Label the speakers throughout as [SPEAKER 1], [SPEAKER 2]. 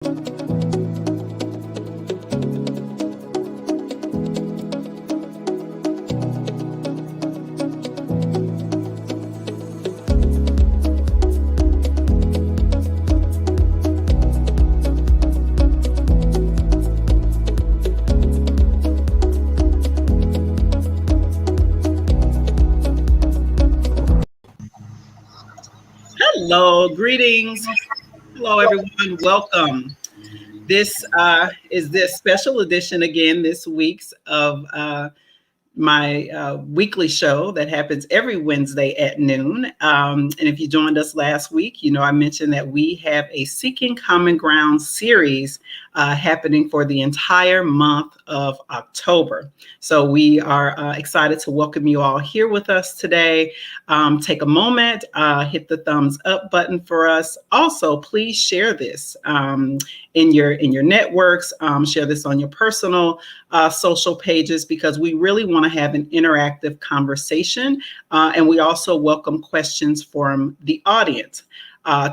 [SPEAKER 1] Hello, greetings. Hello, everyone. Welcome. This is this special edition again this week's of my weekly show that happens every Wednesday at noon. And if you joined us last week, you know I mentioned that we have a Seeking Common Ground series happening for the entire month of October. So we are excited to welcome you all here with us today. Take a moment, hit the thumbs up button for us. Also, please share this in your networks. Share this on your personal social pages, because we really want to have an interactive conversation. And we also welcome questions from the audience.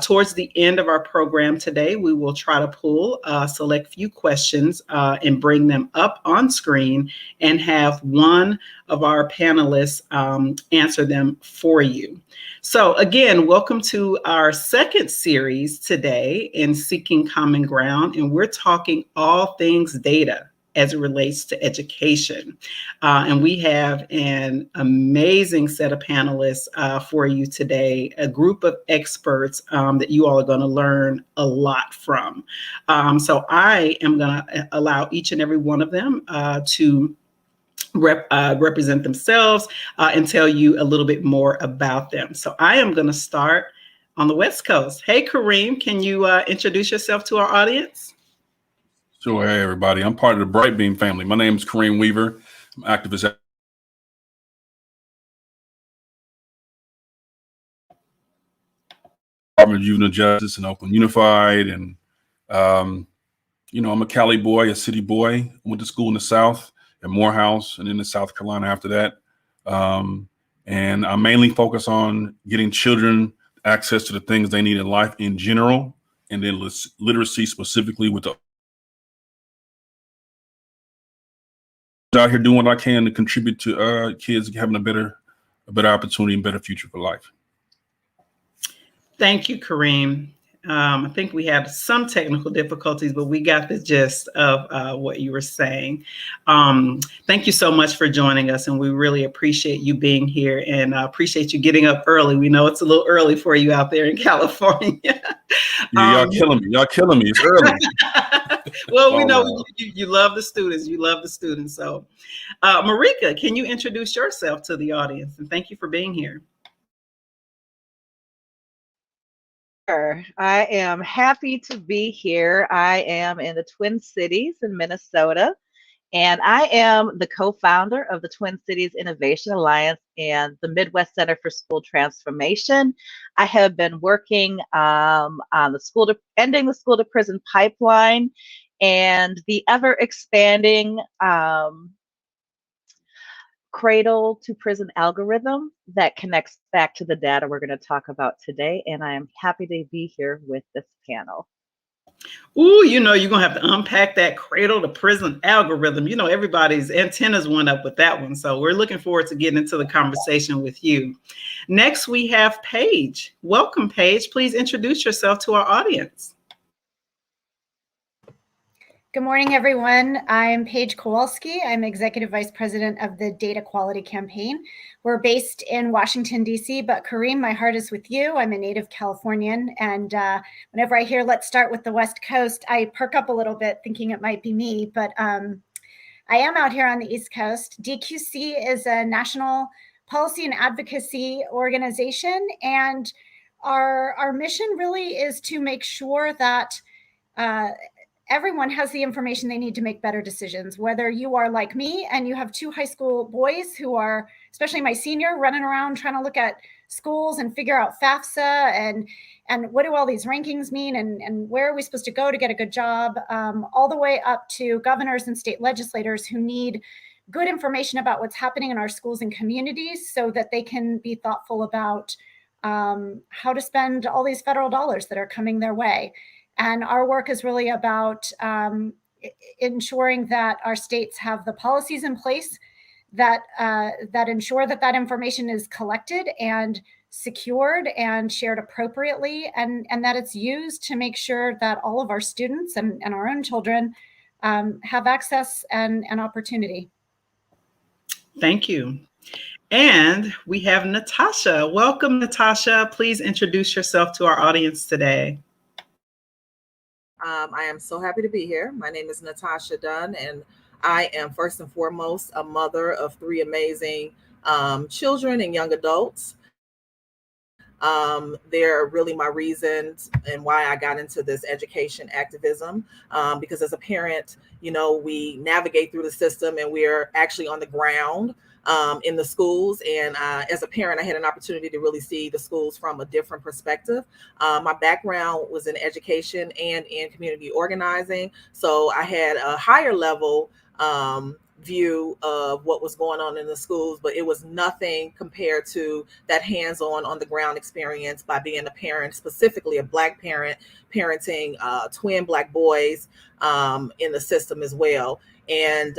[SPEAKER 1] Towards the end of our program today, we will try to pull a select few questions and bring them up on screen and have one of our panelists answer them for you. So again, welcome to our second series today in Seeking Common Ground, and we're talking all things data as it relates to education. And we have an amazing set of panelists for you today, a group of experts that you all are going to learn a lot from. So I am going to allow each and every one of them to represent themselves and tell you a little bit more about them. So I am going to start on the West Coast. Hey, Kareem, can you introduce yourself to our audience?
[SPEAKER 2] Sure. Hey, everybody. I'm part of the Brightbeam family. My name is Kareem Weaver. I'm activist. Department of Juvenile Justice in Oakland Unified. And, I'm a Cali boy, a city boy. Went to school in the South at Morehouse and then in South Carolina after that. And I mainly focus on getting children access to the things they need in life in general, and then literacy specifically with the out here doing what I can to contribute to kids having a better opportunity and better future for life.
[SPEAKER 1] Thank you, Kareem. I think we had some technical difficulties, but we got the gist of what you were saying. Thank you so much for joining us, and we really appreciate you being here, and appreciate you getting up early. We know it's a little early for you out there in California.
[SPEAKER 2] Yeah, y'all killing me. Y'all killing me. It's early.
[SPEAKER 1] Well, we know you love the students. You love the students. So, Marika, can you introduce yourself to the audience? And thank you for being here.
[SPEAKER 3] Sure. I am happy to be here. I am in the Twin Cities in Minnesota, and I am the co-founder of the Twin Cities Innovation Alliance and the Midwest Center for School Transformation. I have been working on the ending the school to prison pipeline and the ever expanding cradle to prison algorithm that connects back to the data we're going to talk about today. And I am happy to be here with this panel.
[SPEAKER 1] Ooh, you're going to have to unpack that cradle to prison algorithm. Everybody's antennas went up with that one. So we're looking forward to getting into the conversation with you. Next, we have Paige. Welcome, Paige. Please introduce yourself to our audience.
[SPEAKER 4] Good morning, everyone. I'm Paige Kowalski. I'm Executive Vice President of the Data Quality Campaign. We're based in Washington, D.C., but Kareem, my heart is with you. I'm a native Californian, and whenever I hear let's start with the West Coast, I perk up a little bit thinking it might be me, but I am out here on the East Coast. DQC is a national policy and advocacy organization, and our mission really is to make sure that everyone has the information they need to make better decisions, whether you are like me and you have two high school boys who are, especially my senior, running around trying to look at schools and figure out FAFSA and what do all these rankings mean and where are we supposed to go to get a good job, all the way up to governors and state legislators who need good information about what's happening in our schools and communities so that they can be thoughtful about how to spend all these federal dollars that are coming their way. And our work is really about ensuring that our states have the policies in place that ensure that information is collected and secured and shared appropriately, and that it's used to make sure that all of our students and our own children have access and opportunity.
[SPEAKER 1] Thank you. And we have Natasha. Welcome, Natasha. Please introduce yourself to our audience today.
[SPEAKER 5] I am so happy to be here. My name is Natasha Dunn, and I am first and foremost a mother of 3 amazing children and young adults. They're really my reasons and why I got into this education activism, because as a parent, we navigate through the system and we're actually on the ground in the schools. And as a parent, I had an opportunity to really see the schools from a different perspective. My background was in education and in community organizing. So I had a higher level view of what was going on in the schools, but it was nothing compared to that hands-on on the ground experience by being a parent, specifically a Black parent, parenting twin Black boys in the system as well. And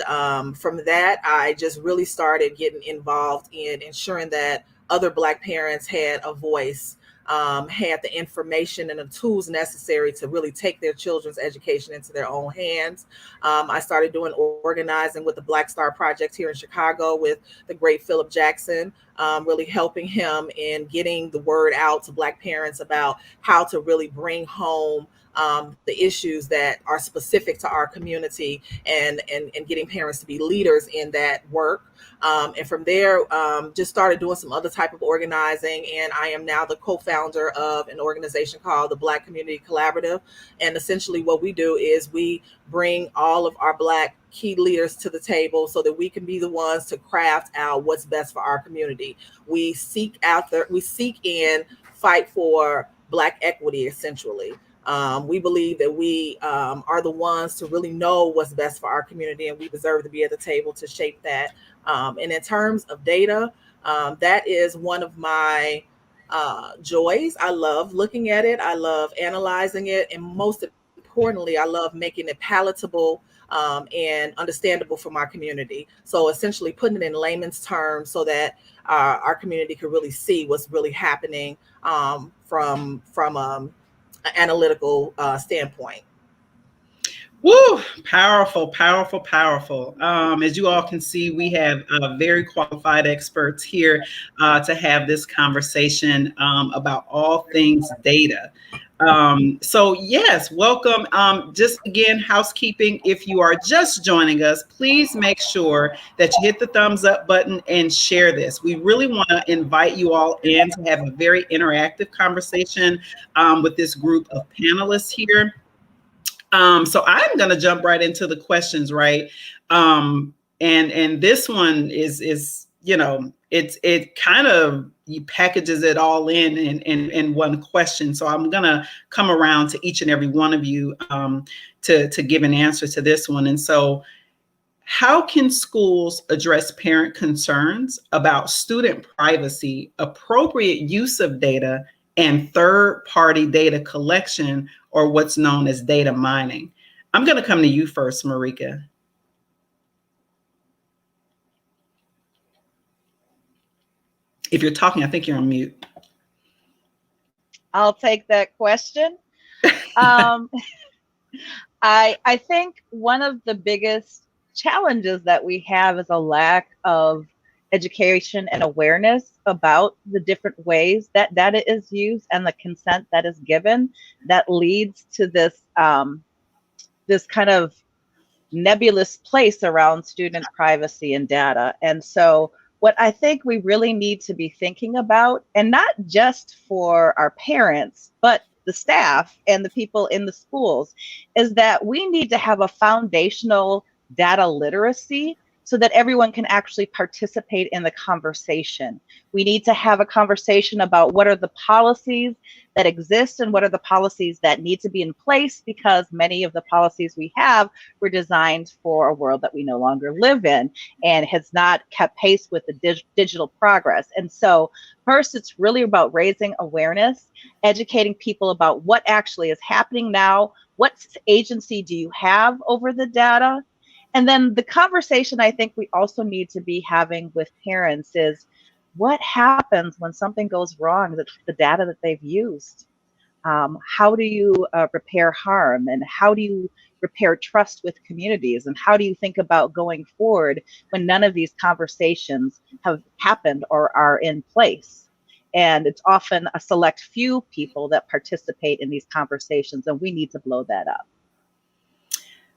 [SPEAKER 5] from that, I just really started getting involved in ensuring that other Black parents had a voice, had the information and the tools necessary to really take their children's education into their own hands. I started doing organizing with the Black Star Project here in Chicago with the great Philip Jackson, really helping him in getting the word out to Black parents about how to really bring home the issues that are specific to our community and getting parents to be leaders in that work. And from there, just started doing some other type of organizing. And I am now the co-founder of an organization called the Black Community Collaborative. And essentially what we do is we bring all of our Black key leaders to the table so that we can be the ones to craft out what's best for our community. We seek and fight for Black equity, essentially. We believe that we are the ones to really know what's best for our community, and we deserve to be at the table to shape that. And in terms of data, that is one of my joys. I love looking at it. I love analyzing it. And most importantly, I love making it palatable and understandable for my community. So essentially putting it in layman's terms so that our community can really see what's really happening from an analytical standpoint.
[SPEAKER 1] Woo! Powerful, powerful, powerful. As you all can see, we have very qualified experts here to have this conversation about all things data. So yes, welcome. Just again, housekeeping. If you are just joining us, please make sure that you hit the thumbs up button and share this. We really want to invite you all in to have a very interactive conversation with this group of panelists here. So I'm going to jump right into the questions, right? And this one is it kind of packages it all in one question. So I'm going to come around to each and every one of you to give an answer to this one. And so, how can schools address parent concerns about student privacy, appropriate use of data, and third-party data collection, or what's known as data mining? I'm going to come to you first, Marika. If you're talking, I think you're on mute.
[SPEAKER 3] I'll take that question. I think one of the biggest challenges that we have is a lack of education and awareness about the different ways that data is used and the consent that is given that leads to this this kind of nebulous place around student privacy and data. And so what I think we really need to be thinking about, and not just for our parents, but the staff and the people in the schools, is that we need to have a foundational data literacy so that everyone can actually participate in the conversation. We need to have a conversation about what are the policies that exist and what are the policies that need to be in place, because many of the policies we have were designed for a world that we no longer live in and has not kept pace with the digital progress. And so first, it's really about raising awareness, educating people about what actually is happening now, what agency do you have over the data? And then the conversation I think we also need to be having with parents is, what happens when something goes wrong with the data that they've used? How do you repair harm, and how do you repair trust with communities, and how do you think about going forward when none of these conversations have happened or are in place? And it's often a select few people that participate in these conversations, and we need to blow that up.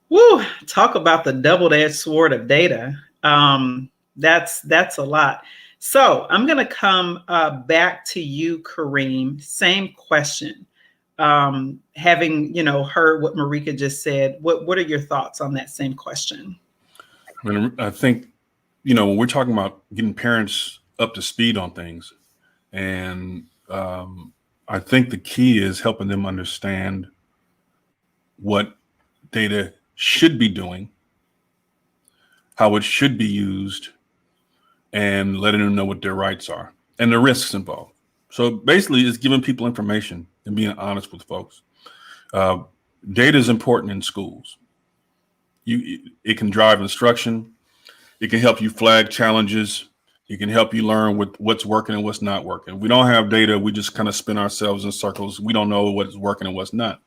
[SPEAKER 1] Woo, talk about the double-edged sword of data. That's a lot. So I'm going to come back to you, Kareem. Same question. Having heard what Marika just said, what are your thoughts on that same question?
[SPEAKER 2] I think when we're talking about getting parents up to speed on things, and I think the key is helping them understand what data should be doing, how it should be used, and letting them know what their rights are and the risks involved. So basically, it's giving people information and being honest with folks. Data is important in schools. It can drive instruction. It can help you flag challenges. It can help you learn what's working and what's not working. We don't have data. We just kind of spin ourselves in circles. We don't know what's working and what's not.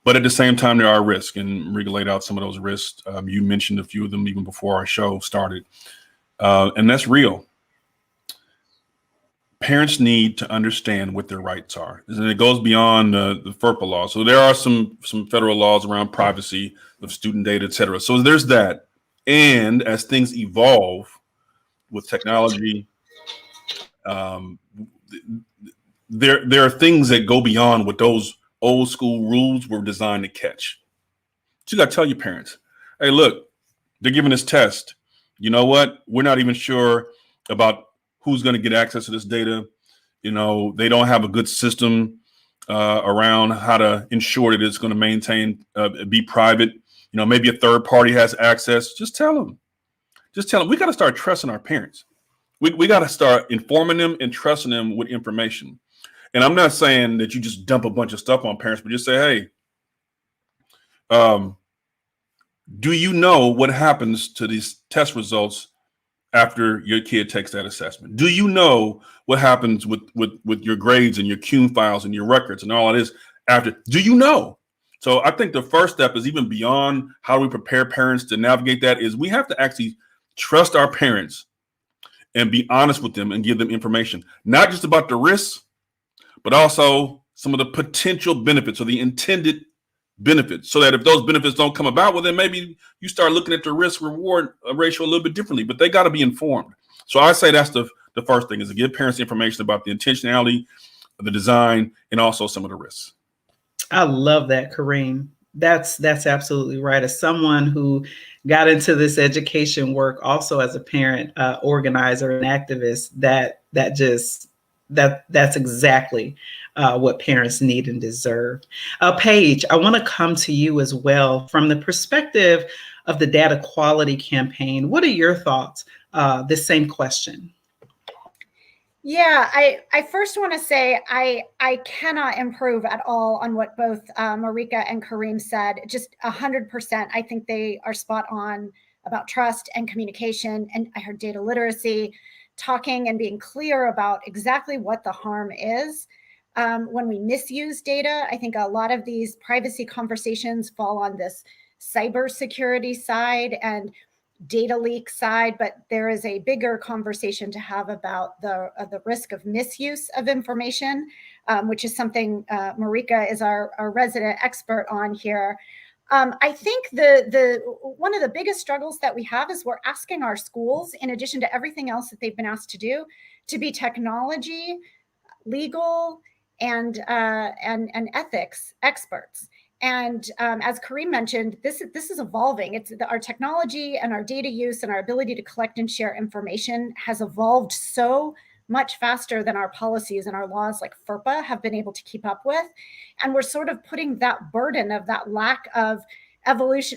[SPEAKER 2] But at the same time, there are risks, and Marika laid out some of those risks. You mentioned a few of them even before our show started. And that's real. Parents need to understand what their rights are. And it goes beyond the FERPA law. So there are some federal laws around privacy of student data, et cetera. So there's that. And as things evolve with technology, there are things that go beyond what those old school rules were designed to catch. So you got to tell your parents, hey, look, they're giving this test. You know what? We're not even sure about who's going to get access to this data. They don't have a good system around how to ensure that it's going to be private. Maybe a third party has access. Just tell them. We got to start trusting our parents. We got to start informing them and trusting them with information. And I'm not saying that you just dump a bunch of stuff on parents, but just say, hey, do you know what happens to these test results after your kid takes that assessment? Do you know what happens with your grades and your CUNE files and your records and all of this after? Do you know? So I think the first step is, even beyond how we prepare parents to navigate that, is we have to actually trust our parents and be honest with them and give them information, not just about the risks, but also some of the potential benefits or the intended benefits, so that if those benefits don't come about, well, then maybe you start looking at the risk reward ratio a little bit differently, but they got to be informed. So I say that's the first thing, is to give parents information about the intentionality, the design, and also some of the risks.
[SPEAKER 1] I love that, Kareem. That's absolutely right. As someone who got into this education work also as a parent, organizer, and activist, that's exactly what parents need and deserve. Paige, I want to come to you as well from the perspective of the data quality campaign. What are your thoughts? This same question.
[SPEAKER 4] Yeah, I first want to say I cannot improve at all on what both Marika and Kareem said. Just 100%. I think they are spot on about trust and communication. And I heard data literacy, talking and being clear about exactly what the harm is. When we misuse data, I think a lot of these privacy conversations fall on this cybersecurity side and data leak side, but there is a bigger conversation to have about the risk of misuse of information, which is something Marika is our resident expert on here. I think the one of the biggest struggles that we have is we're asking our schools, in addition to everything else that they've been asked to do, to be technology, legal, and ethics experts. And as Kareem mentioned, this is evolving. Our technology and our data use and our ability to collect and share information has evolved so much faster than our policies and our laws like FERPA have been able to keep up with. And we're sort of putting that burden of that lack of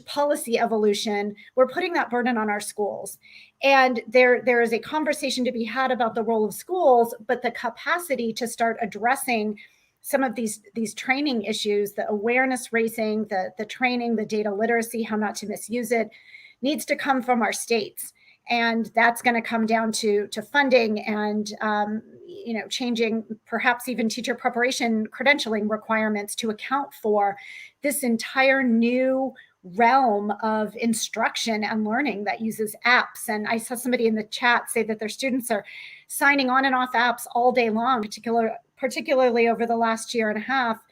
[SPEAKER 4] policy evolution, we're putting that burden on our schools. And there is a conversation to be had about the role of schools, but the capacity to start addressing some of these training issues, the awareness raising, the training, the data literacy, how not to misuse it, needs to come from our states. And that's going to come down to funding and changing perhaps even teacher preparation credentialing requirements to account for this entire new realm of instruction and learning that uses apps. And I saw somebody in the chat say that their students are signing on and off apps all day long, particularly over the last year and a half.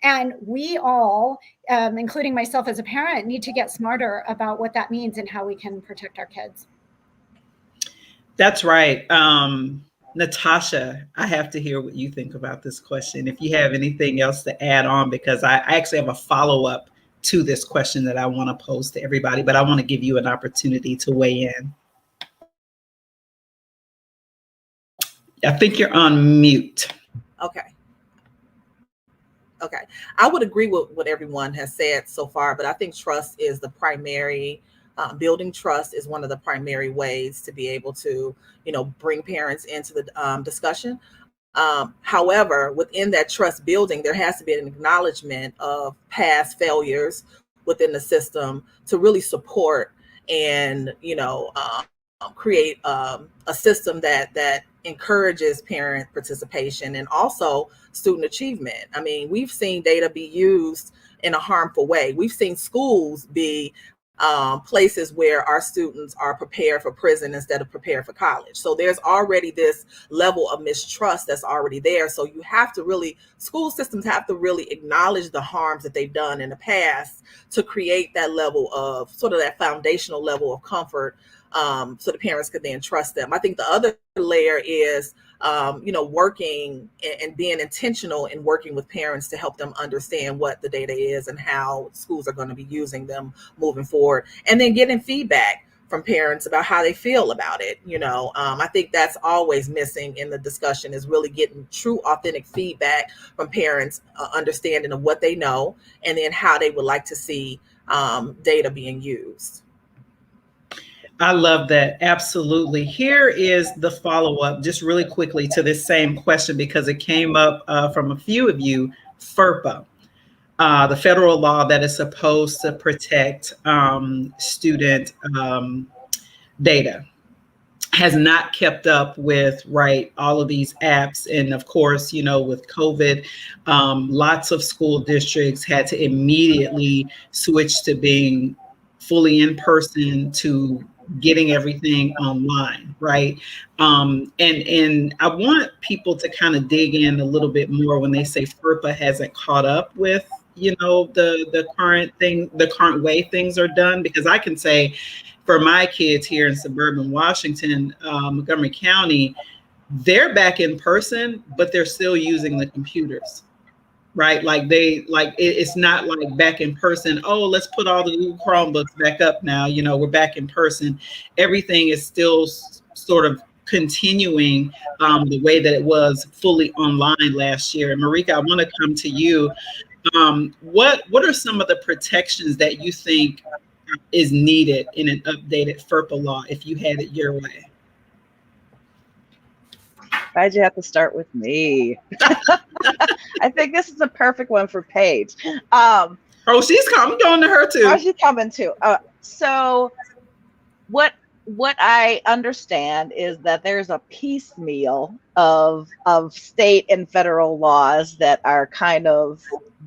[SPEAKER 4] And we all, including myself as a parent, need to get smarter about what that means and how we can protect our kids.
[SPEAKER 1] That's right. Natasha, I have to hear what you think about this question. If you have anything else to add on, because I actually have a follow-up to this question that I want to pose to everybody, but I want to give you an opportunity to weigh in. I think you're on mute.
[SPEAKER 5] Okay. I would agree with what everyone has said so far, but I think trust is the primary, building trust is one of the primary ways to be able to, bring parents into the discussion. However, within that trust building, there has to be an acknowledgement of past failures within the system to really support and, create a system that encourages parent participation and also student achievement. I mean, we've seen data be used in a harmful way. We've seen schools be places where our students are prepared for prison instead of prepared for college. So there's already this level of mistrust that's already there. So you have to really, school systems have to really acknowledge the harms that they've done in the past to create that level of sort of that foundational level of comfort, so the parents could then trust them. I think the other layer is, working and being intentional in working with parents to help them understand what the data is and how schools are going to be using them moving forward. And then getting feedback from parents about how they feel about it. I think that's always missing in the discussion, is really getting true, authentic feedback from parents, understanding of what they know, and then how they would like to see data being used.
[SPEAKER 1] I love that. Absolutely. Here is the follow-up just really quickly to this same question, because it came up from a few of you. FERPA, the federal law that is supposed to protect student data, has not kept up with all of these apps. And of course, with COVID, lots of school districts had to immediately switch to being fully in person, to getting everything online, right? And I want people to kind of dig in a little bit more when they say FERPA hasn't caught up with, the current way things are done. Because I can say for my kids here in suburban Washington, Montgomery County, they're back in person, but they're still using the computers. Right? It's not like back in person. Oh, let's put all the Google Chromebooks back up now. We're back in person. Everything is still sort of continuing the way that it was fully online last year. And Marika, I want to come to you. What are some of the protections that you think is needed in an updated FERPA law if you had it your way?
[SPEAKER 3] Why'd you have to start with me? I think this is a perfect one for Paige.
[SPEAKER 1] She's coming. I'm going to her too.
[SPEAKER 3] Oh, she's coming too. So what I understand is that there's a piecemeal of state and federal laws that are kind of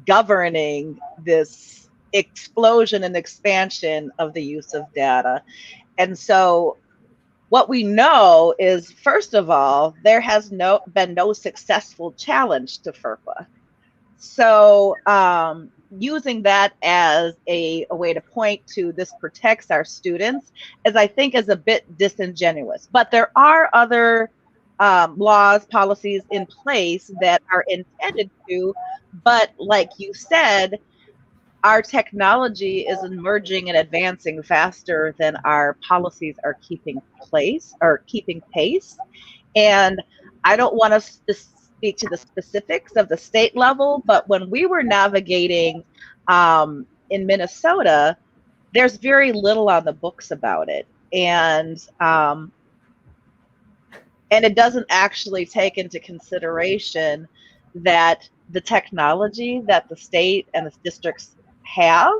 [SPEAKER 3] governing this explosion and expansion of the use of data. And so what we know is, first of all, there has been no successful challenge to FERPA. So using that as a way to point to this protects our students is a bit disingenuous. But there are other laws, policies in place that are intended to, but like you said, our technology is emerging and advancing faster than our policies are keeping pace. And I don't want to speak to the specifics of the state level, but when we were navigating in Minnesota, there's very little on the books about it. And it doesn't actually take into consideration that the technology that the state and the districts have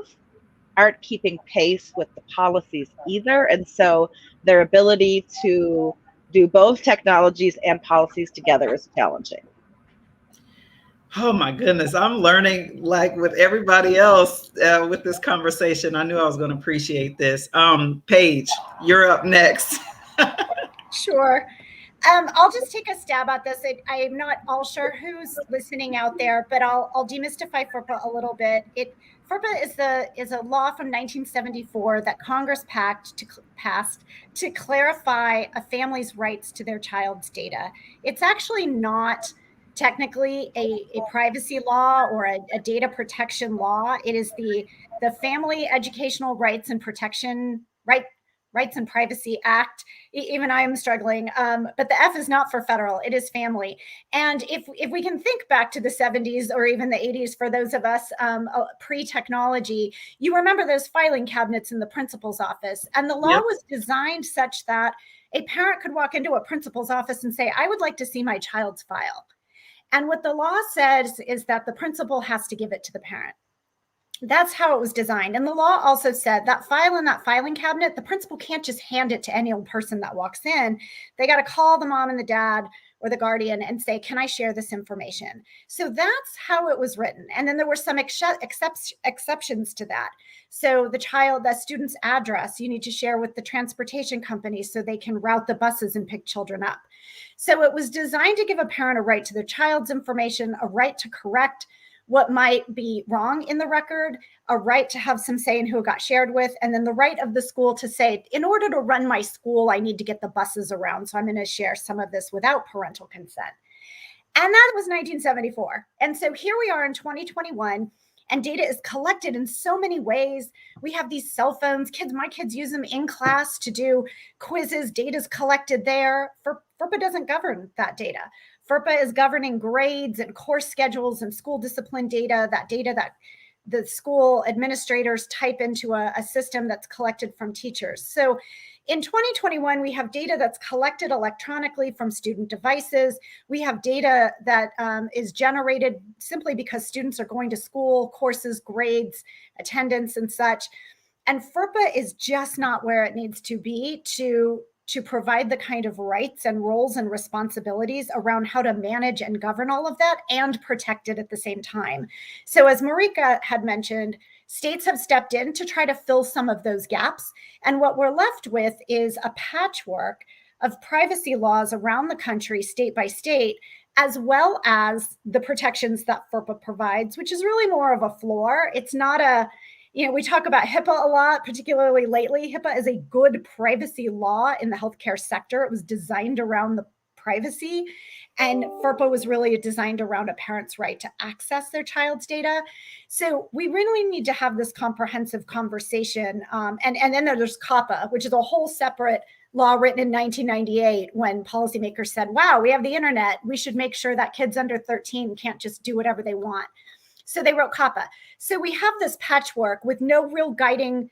[SPEAKER 3] aren't keeping pace with the policies either. And so their ability to do both technologies and policies together is challenging.
[SPEAKER 1] Oh my goodness, I'm learning like with everybody else with this conversation. I knew I was going to appreciate this. Paige, you're up next.
[SPEAKER 4] Sure. I'll just take a stab at this. I'm not all sure who's listening out there, but I'll demystify FERPA a little bit. FERPA is a law from 1974 that Congress passed to clarify a family's rights to their child's data. It's actually not technically a privacy law or a data protection law. It is the Family Educational Rights and Protection Rights and Privacy Act. Even I am struggling, but the F is not for federal, it is family. And if we can think back to the 70s or even the 80s, for those of us pre-technology, you remember those filing cabinets in the principal's office. And the law was designed such that a parent could walk into a principal's office and say, I would like to see my child's file. And what the law says is that the principal has to give it to the parent. That's how it was designed. And the law also said that file in that filing cabinet, the principal can't just hand it to any old person that walks in. They got to call the mom and the dad or the guardian and say, can I share this information? So that's how it was written. And then there were some exceptions to that. So the student's address, you need to share with the transportation company so they can route the buses and pick children up. So it was designed to give a parent a right to their child's information, a right to correct what might be wrong in the record, a right to have some say in who it got shared with, and then the right of the school to say, in order to run my school, I need to get the buses around, so I'm going to share some of this without parental consent. And that was 1974. And so here we are in 2021, and data is collected in so many ways. We have these cell phones. My kids use them in class to do quizzes. Data's collected there. FERPA doesn't govern that data. FERPA is governing grades and course schedules and school discipline data that the school administrators type into a system that's collected from teachers. So in 2021, we have data that's collected electronically from student devices. We have data that is generated simply because students are going to school, courses, grades, attendance, and such. And FERPA is just not where it needs to be to provide the kind of rights and roles and responsibilities around how to manage and govern all of that and protect it at the same time. So as Marika had mentioned, states have stepped in to try to fill some of those gaps. And what we're left with is a patchwork of privacy laws around the country, state by state, as well as the protections that FERPA provides, which is really more of a floor. It's not we talk about HIPAA a lot, particularly lately. HIPAA is a good privacy law in the healthcare sector. It was designed around the privacy, and FERPA was really designed around a parent's right to access their child's data. So we really need to have this comprehensive conversation. And then there's COPPA, which is a whole separate law written in 1998 when policymakers said, wow, we have the internet. We should make sure that kids under 13 can't just do whatever they want. So they wrote COPPA. So we have this patchwork with no real guiding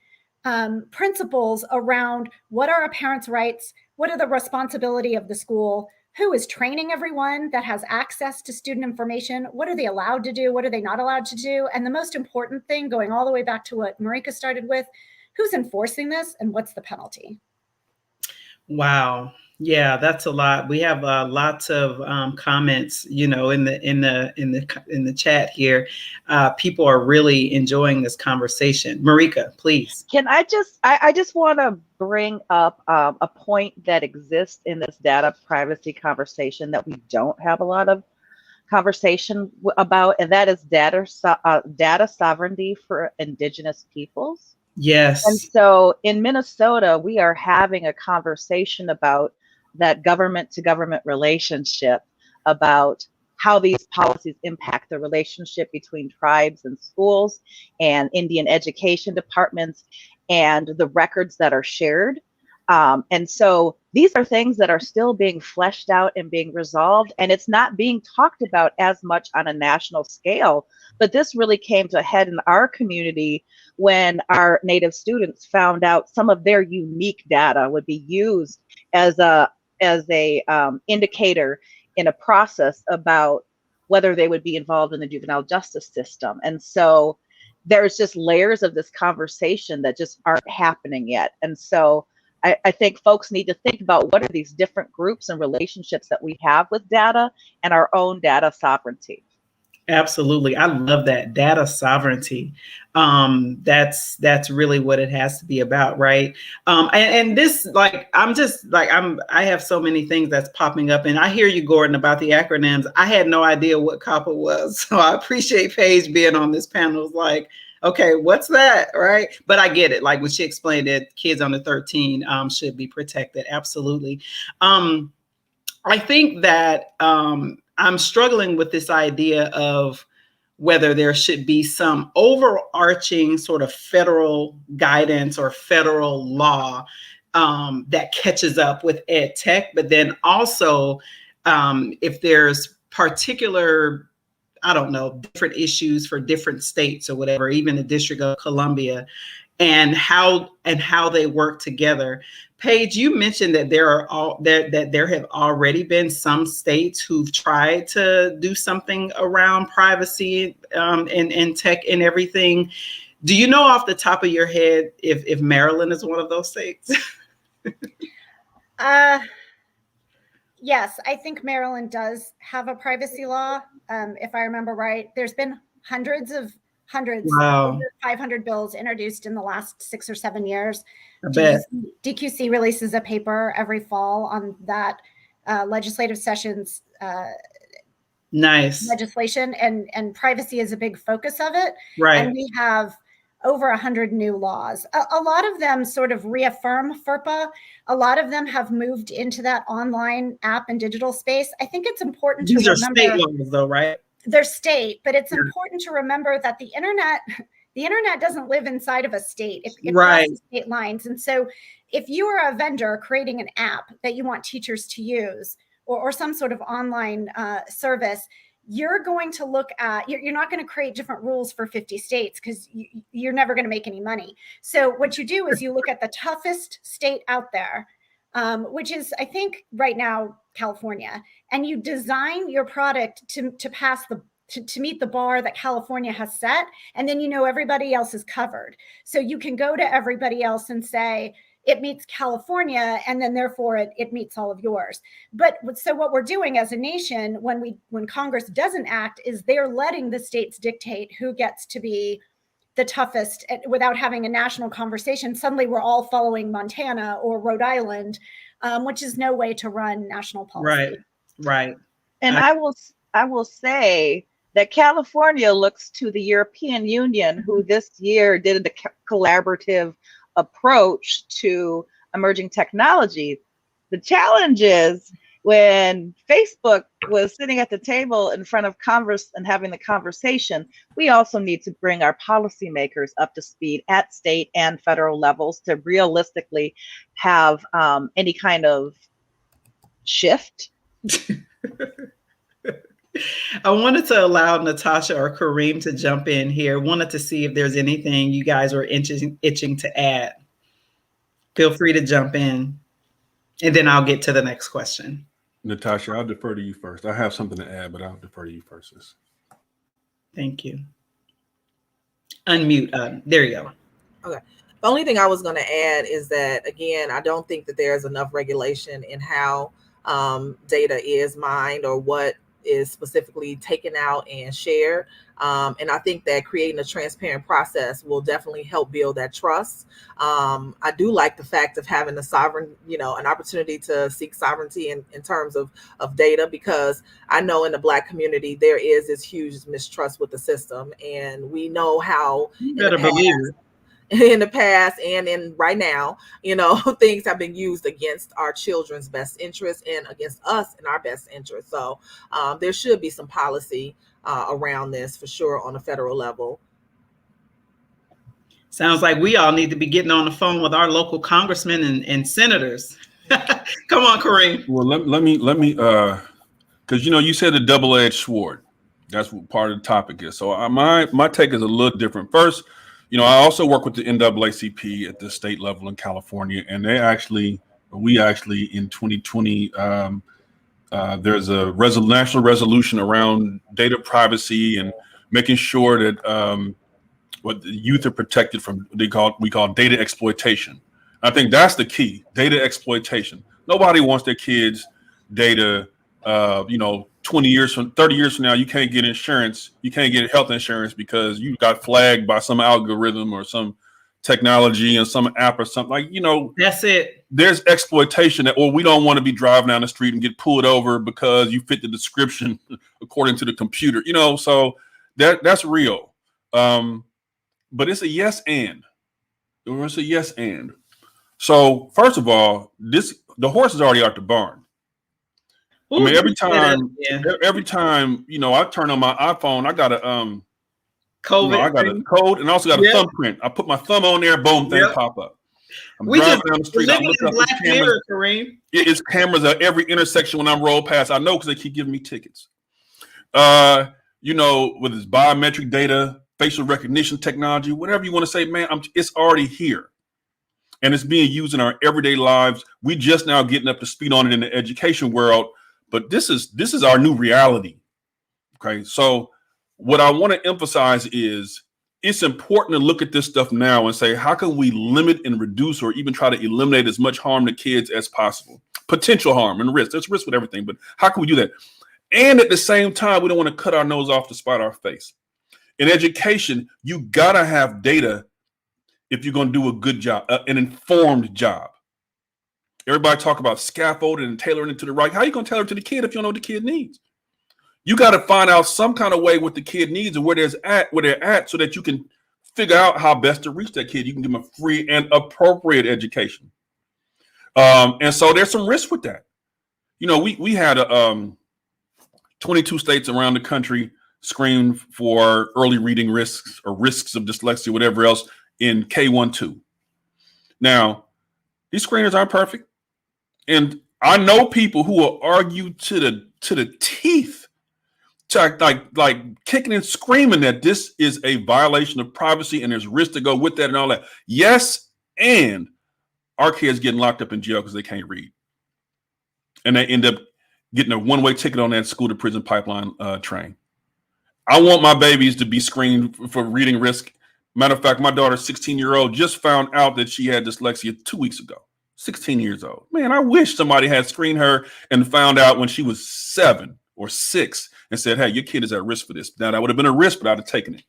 [SPEAKER 4] principles around what are a parent's rights, what are the responsibility of the school, who is training everyone that has access to student information, what are they allowed to do, what are they not allowed to do, and the most important thing, going all the way back to what Marika started with, who's enforcing this and what's the penalty?
[SPEAKER 1] Wow. Yeah, that's a lot. We have lots of comments, in the chat here. People are really enjoying this conversation. Marika, please.
[SPEAKER 3] Can I just want to bring up a point that exists in this data privacy conversation that we don't have a lot of conversation about, and that is data sovereignty for Indigenous peoples.
[SPEAKER 1] Yes.
[SPEAKER 3] And so in Minnesota, we are having a conversation about that government to government relationship, about how these policies impact the relationship between tribes and schools and Indian education departments and the records that are shared. And so these are things that are still being fleshed out and being resolved, and it's not being talked about as much on a national scale. But this really came to a head in our community when our Native students found out some of their unique data would be used as a indicator in a process about whether they would be involved in the juvenile justice system. And so there's just layers of this conversation that just aren't happening yet. And so I think folks need to think about what are these different groups and relationships that we have with data and our own data sovereignty.
[SPEAKER 1] Absolutely. I love that data sovereignty. That's really what it has to be about, right? And this, like, I have so many things that's popping up, and I hear you, Gordon, about the acronyms. I had no idea what COPPA was, so I appreciate Paige being on this panel. It's like, okay, what's that, right? But I get it. Like when she explained that kids under 13 should be protected. Absolutely. I think that I'm struggling with this idea of whether there should be some overarching sort of federal guidance or federal law that catches up with ed tech, but then also if there's particular, I don't know, different issues for different states or whatever, even the District of Columbia, and how they work together. Paige, you mentioned that there have already been some states who've tried to do something around privacy and tech and everything. Do you know off the top of your head if Maryland is one of those states?
[SPEAKER 4] Yes, I think Maryland does have a privacy law. If I remember right, there's been hundreds,
[SPEAKER 1] Wow.
[SPEAKER 4] over 500 bills introduced in the last 6 or 7 years.
[SPEAKER 1] I bet.
[SPEAKER 4] DQC releases a paper every fall on that legislative session's
[SPEAKER 1] nice
[SPEAKER 4] legislation, and privacy is a big focus of it.
[SPEAKER 1] Right.
[SPEAKER 4] And we have over 100 new laws. A lot of them sort of reaffirm FERPA. A lot of them have moved into that online app and digital space. I think it's important to remember.
[SPEAKER 1] These are state laws though, right?
[SPEAKER 4] They're state, but it's important to remember that the internet doesn't live inside of a state. It crosses state lines. And so if you are a vendor creating an app that you want teachers to use or some sort of online service, you're going to look at, you're not going to create different rules for 50 states because you're never going to make any money. So what you do is you look at the toughest state out there, which is, I think right now, California, and you design your product to pass to meet the bar that California has set. And then, everybody else is covered. So you can go to everybody else and say, it meets California, and then therefore it meets all of yours. But so what we're doing as a nation when Congress doesn't act is they're letting the states dictate who gets to be the toughest without having a national conversation. Suddenly we're all following Montana or Rhode Island, which is no way to run national policy.
[SPEAKER 1] Right.
[SPEAKER 3] And I will say that California looks to the European Union, who this year did a collaborative approach to emerging technologies. The challenge is when Facebook was sitting at the table in front of Congress and having the conversation, we also need to bring our policymakers up to speed at state and federal levels to realistically have any kind of shift.
[SPEAKER 1] I wanted to allow Natasha or Kareem to jump in here. Wanted to see if there's anything you guys were itching to add. Feel free to jump in, and then I'll get to the next question.
[SPEAKER 2] Natasha, I'll defer to you first. I have something to add, but I'll defer to you first.
[SPEAKER 1] Thank you. Unmute. There you go.
[SPEAKER 5] Okay. The only thing I was going to add is that, again, I don't think that there's enough regulation in how data is mined or what is specifically taken out and shared. And I think that creating a transparent process will definitely help build that trust. I do like the fact of having the sovereign, an opportunity to seek sovereignty in terms of data, because I know in the Black community, there is this huge mistrust with the system. And we know how in the past and in right now, things have been used against our children's best interest and against us in our best interest. So there should be some policy around this for sure on a federal level.
[SPEAKER 1] Sounds like we all need to be getting on the phone with our local congressmen and senators. Come on, Kareem.
[SPEAKER 2] Well, let me, because you said the double-edged sword. That's what part of the topic is. So my take is a little different. First, I also work with the NAACP at the state level in California, and we actually in 2020, there's a national resolution around data privacy and making sure that what the youth are protected from. We call data exploitation. I think that's the key, data exploitation. Nobody wants their kids' data. 30 years from now, you can't get insurance. You can't get health insurance because you got flagged by some algorithm or some technology and some app or something.
[SPEAKER 1] That's it.
[SPEAKER 2] There's exploitation or we don't want to be driving down the street and get pulled over because you fit the description according to the computer, so that's real. But it's a yes and. It's a yes and. So first of all, the horse is already out the barn.
[SPEAKER 1] Ooh,
[SPEAKER 2] every time, I turn on my iPhone, I got a COVID. I got a code and also got a thumbprint. I put my thumb on there, boom, thing pop up.
[SPEAKER 1] We just down the street. I'm looking up Black Mirror, Kareem.
[SPEAKER 2] It's cameras at every intersection when I roll past. I know because they keep giving me tickets. With its biometric data, facial recognition technology, whatever you want to say, man, it's already here. And it's being used in our everyday lives. We just now getting up to speed on it in the education world. But this is our new reality. Okay. So what I want to emphasize is it's important to look at this stuff now and say, how can we limit and reduce or even try to eliminate as much harm to kids as possible? Potential harm and risk. There's risk with everything, but how can we do that? And at the same time, we don't want to cut our nose off to spite our face. In education, you got to have data if you're going to do a good job, an informed job. Everybody talk about scaffolding and tailoring it to the right. How are you going to tailor it to the kid if you don't know what the kid needs? You got to find out some kind of way what the kid needs and where they're at so that you can figure out how best to reach that kid. You can give them a free and appropriate education. And so there's some risk with that. We had 22 states around the country screen for early reading risks or risks of dyslexia, whatever else in K-1-2. Now, these screeners aren't perfect. And I know people who will argue to the teeth, like kicking and screaming that this is a violation of privacy and there's risk to go with that and all that. Yes, and our kids getting locked up in jail because they can't read. And they end up getting a one-way ticket on that school to prison pipeline train. I want my babies to be screened for reading risk. Matter of fact, my daughter, 16-year-old, just found out that she had dyslexia 2 weeks ago. 16 years old. Man, I wish somebody had screened her and found out when she was 7 or 6 and said, hey, your kid is at risk for this. Now, that would have been a risk, but I'd have taken it.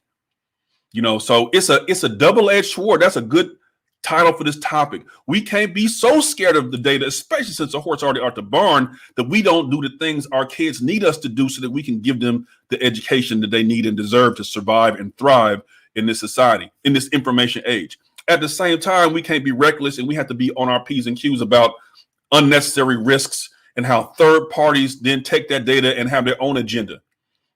[SPEAKER 2] So it's a double-edged sword. That's a good title for this topic. We can't be so scared of the data, especially since the horse already out the barn, that we don't do the things our kids need us to do so that we can give them the education that they need and deserve to survive and thrive in this society, in this information age. At the same time, we can't be reckless and we have to be on our P's and Q's about unnecessary risks and how third parties then take that data and have their own agenda.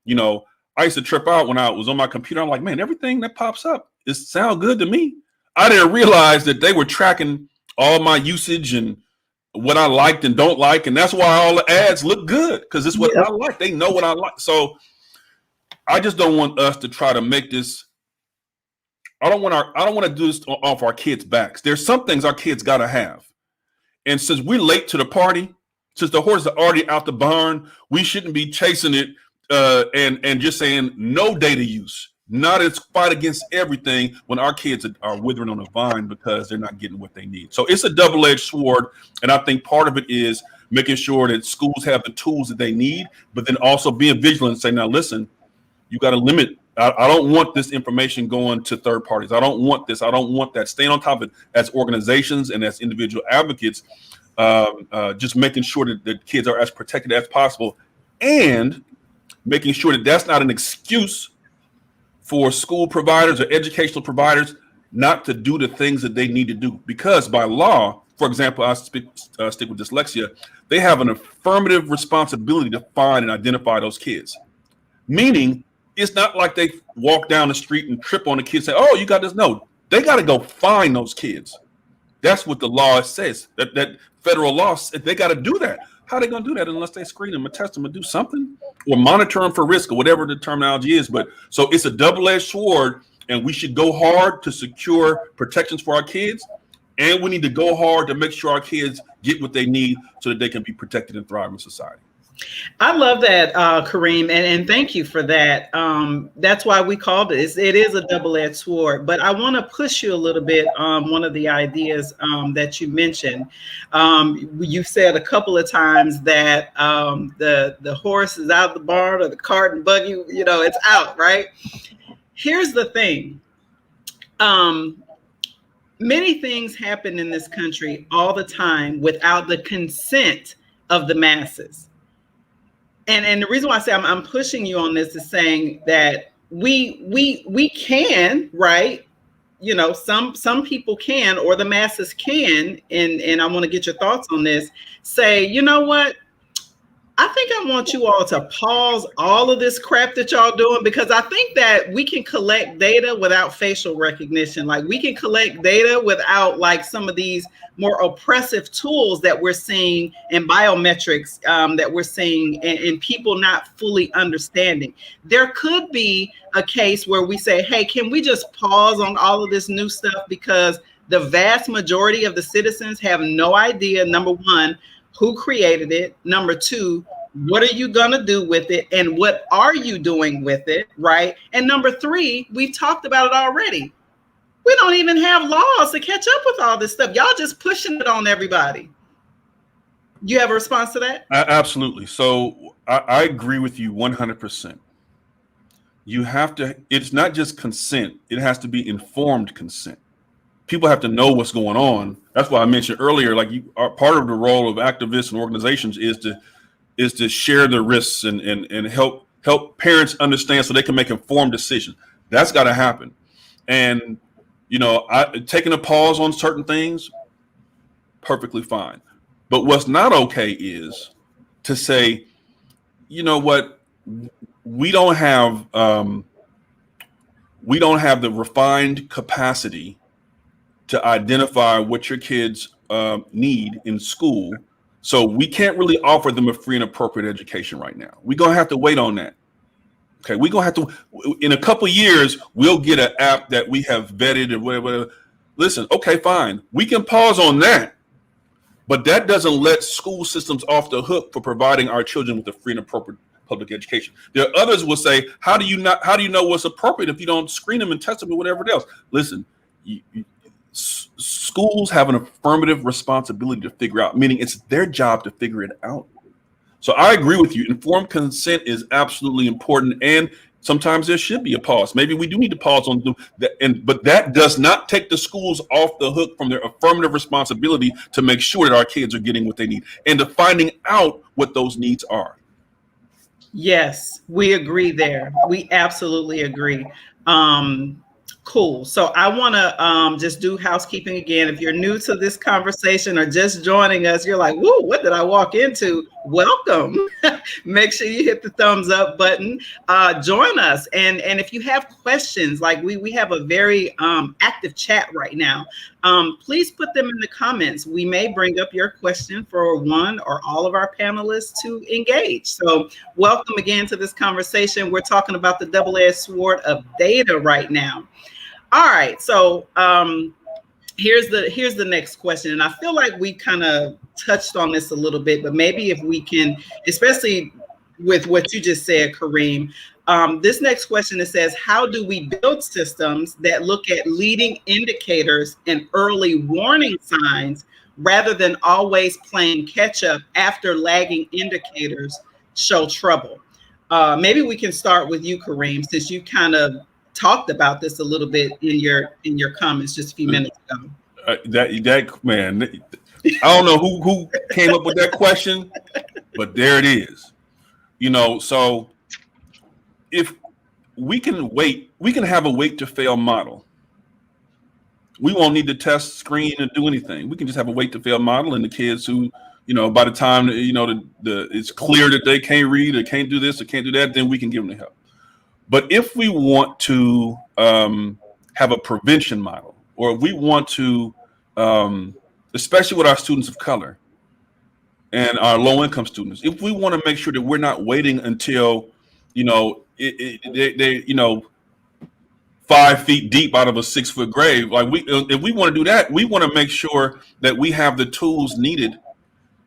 [SPEAKER 2] I used to trip out when I was on my computer. I'm like, man, everything that pops up, it sounds good to me. I didn't realize that they were tracking all my usage and what I liked and don't like. And that's why all the ads look good, because it's what I like. They know what I like. So I just don't want us to try to make this. I don't want to do this off our kids' backs. There's some things our kids got to have. And since we're late to the party, since the horses are already out the barn, we shouldn't be chasing it and just saying no data use. Not as fight against everything when our kids are withering on a vine because they're not getting what they need. So it's a double-edged sword. And I think part of it is making sure that schools have the tools that they need, but then also being vigilant and say, now, listen, you got to limit. I don't want this information going to third parties. I don't want this. I don't want that. Staying on top of it as organizations and as individual advocates, just making sure that the kids are as protected as possible and making sure that that's not an excuse for school providers or educational providers not to do the things that they need to do. Because by law, for example, I stick with dyslexia, they have an affirmative responsibility to find and identify those kids. Meaning, it's not like they walk down the street and trip on the kids and say, oh, you got this. No, they got to go find those kids. That's what the law says, that federal law, they got to do that. How are they going to do that unless they screen them and test them and do something or monitor them for risk or whatever the terminology is? But so it's a double-edged sword, and we should go hard to secure protections for our kids. And we need to go hard to make sure our kids get what they need so that they can be protected and thrive in society.
[SPEAKER 1] I love that, Kareem, and thank you for that. That's why we called it. It is a double-edged sword. But I want to push you a little bit on one of the ideas that you mentioned. You said a couple of times that the horse is out of the barn or the cart and buggy, it's out, right? Here's the thing. Many things happen in this country all the time without the consent of the masses. And the reason why I say I'm pushing you on this is saying that we can, right? Some people can, or the masses can, and I want to get your thoughts on this. Say, you know what? I think I want you all to pause all of this crap that y'all doing, because I think that we can collect data without facial recognition. Like, we can collect data without like some of these more oppressive tools that we're seeing and biometrics that we're seeing and people not fully understanding. There could be a case where we say, hey, can we just pause on all of this new stuff, because the vast majority of the citizens have no idea, number one, who created it, number two, what are you going to do with it, and what are you doing with it, right? And number three, we've talked about it already. We don't even have laws to catch up with all this stuff. Y'all just pushing it on everybody. You have a response to that?
[SPEAKER 2] Absolutely. So I agree with you 100%. You have to, it's not just consent, it has to be informed consent. People have to know what's going on. That's why I mentioned earlier, like, you are part of the role of activists and organizations is to share the risks and help parents understand so they can make informed decisions. That's got to happen. And taking a pause on certain things, perfectly fine. But what's not okay is to say, you know what, we don't have the refined capacity to identify what your kids need in school. So we can't really offer them a free and appropriate education right now. We're going to have to wait on that. Okay, we're going to have to, in a couple of years, we'll get an app that we have vetted and whatever. Listen, okay, fine. We can pause on that. But that doesn't let school systems off the hook for providing our children with a free and appropriate public education. There are others will say, how do you know what's appropriate if you don't screen them and test them or whatever else? Listen, schools have an affirmative responsibility to figure out, meaning it's their job to figure it out. So I agree with you. Informed consent is absolutely important, and sometimes there should be a pause. Maybe we do need to pause on that, but that does not take the schools off the hook from their affirmative responsibility to make sure that our kids are getting what they need and to finding out what those needs are.
[SPEAKER 1] Yes, we agree there. We absolutely agree. Cool. So I want to just do housekeeping again. If you're new to this conversation or just joining us, you're like, whoa, what did I walk into? Welcome. Make sure you hit the thumbs up button. Join us. And if you have questions, like we have a very active chat right now. Please put them in the comments. We may bring up your question for one or all of our panelists to engage. So welcome again to this conversation. We're talking about the double-edged sword of data right now. All right, so here's the next question, and I feel like we kind of touched on this a little bit, but maybe if we can, especially with what you just said, Kareem, this next question, it says, how do we build systems that look at leading indicators and early warning signs rather than always playing catch up after lagging indicators show trouble? Maybe we can start with you, Kareem, since you kind of talked about this a little bit in your comments just a few minutes ago.
[SPEAKER 2] That man, I don't know who came up with that question, but there it is. So if we can have a wait to fail model, We won't need to test, screen, and do anything. We can just have a wait to fail model, and the kids who, by the time it's clear that they can't read or can't do this or can't do that, then we can give them the help. But if we want to have a prevention model, or if we want to, especially with our students of color and our low-income students, if we want to make sure that we're not waiting until, they 5 feet deep out of a 6-foot grave, if we want to do that, we want to make sure that we have the tools needed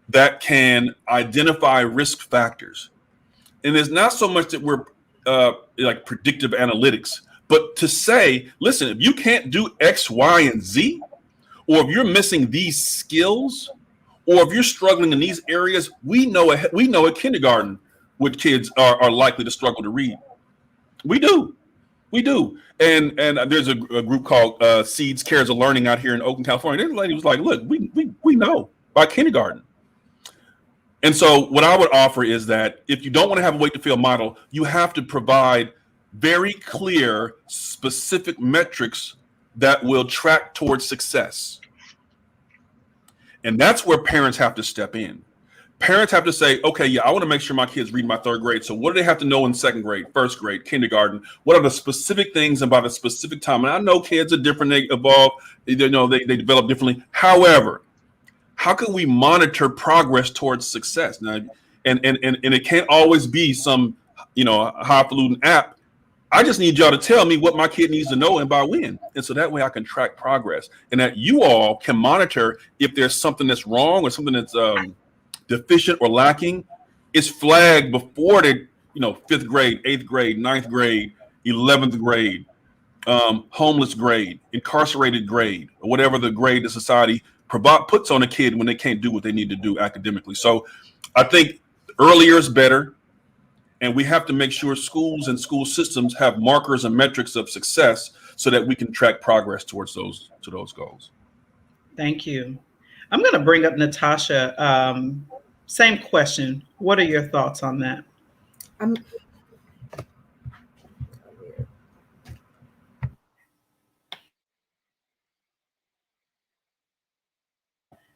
[SPEAKER 2] that can identify risk factors. And it's not so much that we're like predictive analytics, but to say, listen, if you can't do X, Y, and Z, or if you're missing these skills, or if you're struggling in these areas, we know at kindergarten what kids are likely to struggle to read. We do. And there's a group called Seeds Cares of Learning out here in Oakland, California. This lady was like, look, we know by kindergarten. And so what I would offer is that if you don't want to have a wait to fail model, you have to provide very clear, specific metrics that will track towards success. And that's where parents have to step in. Parents have to say, okay, yeah, I want to make sure my kids read my 3rd grade. So what do they have to know in 2nd grade, 1st grade, kindergarten? What are the specific things about a specific time? And I know kids are different, they evolve, they develop differently. However, how can we monitor progress towards success? Now, and it can't always be some, highfalutin app. I just need y'all to tell me what my kid needs to know and by when. And so that way I can track progress, and that you all can monitor if there's something that's wrong or something that's deficient or lacking. It's flagged before the 5th grade, 8th grade, 9th grade, 11th grade, homeless grade, incarcerated grade, or whatever the grade the society puts on a kid when they can't do what they need to do academically. So I think earlier is better. And we have to make sure schools and school systems have markers and metrics of success so that we can track progress towards those goals.
[SPEAKER 1] Thank you. I'm going to bring up Natasha. Same question. What are your thoughts on that? I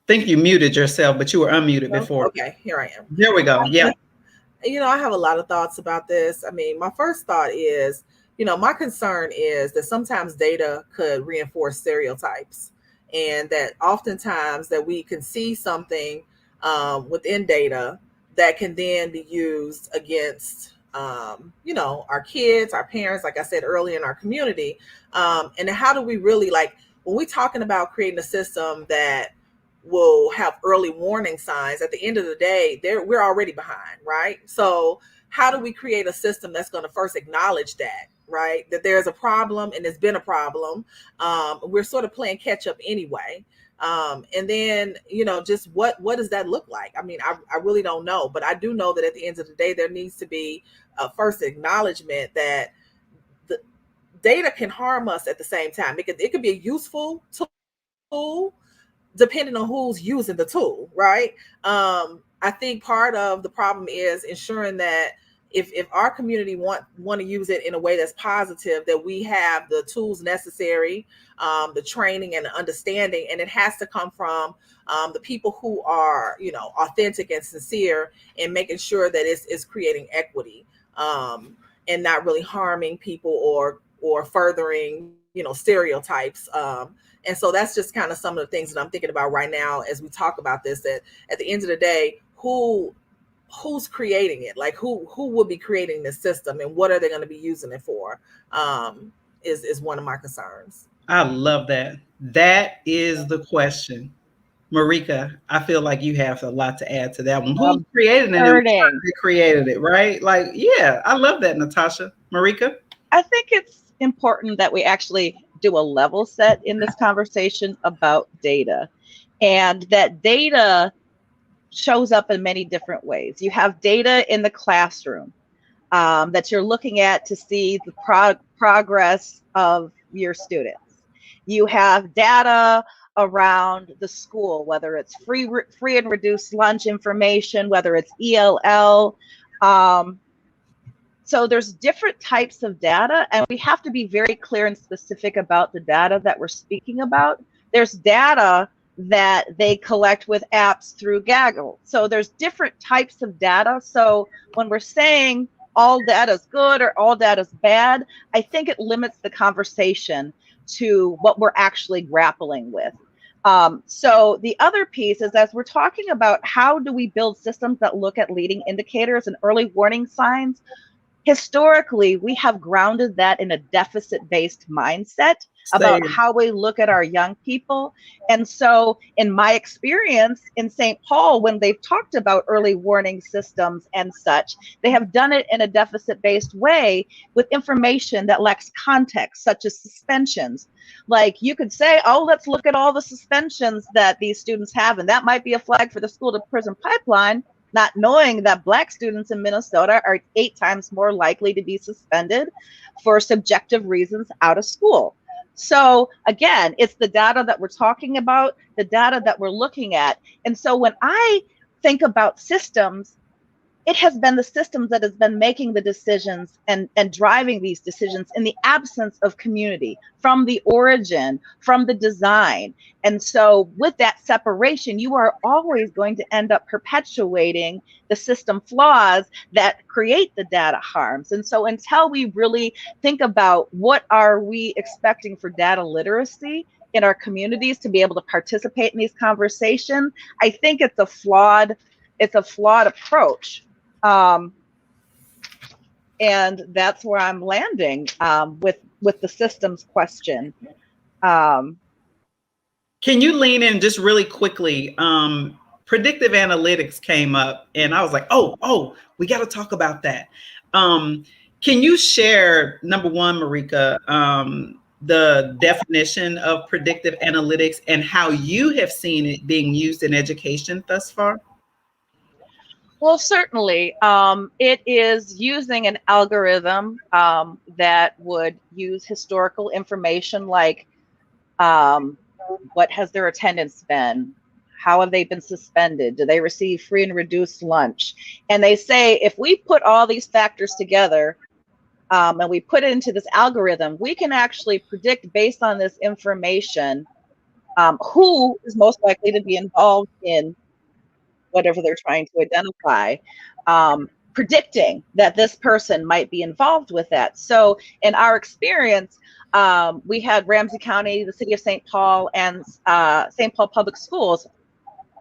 [SPEAKER 1] think you muted yourself, but you were unmuted before.
[SPEAKER 5] Okay, here I am.
[SPEAKER 1] There we go. Yeah.
[SPEAKER 5] I have a lot of thoughts about this. I mean, my first thought is, my concern is that sometimes data could reinforce stereotypes, and that oftentimes that we can see something within data that can then be used against, our kids, our parents, like I said earlier, in our community. And how do we really, when we're talking about creating a system that will have early warning signs, at the end of the day, we're already behind, right? So how do we create a system that's going to first acknowledge that, right? That there's a problem, and it's been a problem. We're sort of playing catch up anyway. And then, just what does that look like? I mean, I really don't know, but I do know that at the end of the day, there needs to be a first acknowledgement that the data can harm us at the same time. It could be a useful tool, depending on who's using the tool, right? I think part of the problem is ensuring that if our community want to use it in a way that's positive, that we have the tools necessary, the training and the understanding, and it has to come from the people who are, authentic and sincere in making sure that it's creating equity, and not really harming people or furthering, stereotypes. And so that's just kind of some of the things that I'm thinking about right now as we talk about this, that at the end of the day, who's creating it? Like who will be creating this system, and what are they going to be using it for? Is one of my concerns.
[SPEAKER 1] I love that. That is the question. Marika, I feel like you have a lot to add to that one. Who created it? Who created it, right? Yeah, I love that, Natasha. Marika?
[SPEAKER 3] I think it's important that we actually do a level set in this conversation about data, and that data shows up in many different ways. You have data in the classroom that you're looking at to see the progress of your students. You have data around the school, whether it's free and reduced lunch information, whether it's ELL So there's different types of data, and we have to be very clear and specific about the data that we're speaking about. There's data that they collect with apps through Gaggle. So there's different types of data. So when we're saying all data is good or all data is bad, I think it limits the conversation to what we're actually grappling with. So the other piece is, as we're talking about how do we build systems that look at leading indicators and early warning signs, historically, we have grounded that in a deficit-based mindset about how we look at our young people. And so in my experience in St. Paul, when they've talked about early warning systems and such, they have done it in a deficit-based way with information that lacks context, such as suspensions. Like you could say, oh, let's look at all the suspensions that these students have, and that might be a flag for the school to prison pipeline, not knowing that Black students in Minnesota are 8 times more likely to be suspended for subjective reasons out of school. So again, it's the data that we're talking about, the data that we're looking at. And so when I think about systems, it has been the systems that has been making the decisions and driving these decisions in the absence of community, from the origin, from the design. And so with that separation, you are always going to end up perpetuating the system flaws that create the data harms. And so until we really think about what are we expecting for data literacy in our communities to be able to participate in these conversations, I think it's a flawed approach. And that's where I'm landing with the systems question.
[SPEAKER 1] Can you lean in just really quickly? Predictive analytics came up, and I was like, oh, we got to talk about that. Can you share, number one, Marika, the definition of predictive analytics and how you have seen it being used in education thus far?
[SPEAKER 3] Well, certainly. It is using an algorithm that would use historical information like what has their attendance been? How have they been suspended? Do they receive free and reduced lunch? And they say, if we put all these factors together and we put it into this algorithm, we can actually predict based on this information who is most likely to be involved in whatever they're trying to identify, predicting that this person might be involved with that. So in our experience, we had Ramsey County, the city of St. Paul, and St. Paul Public Schools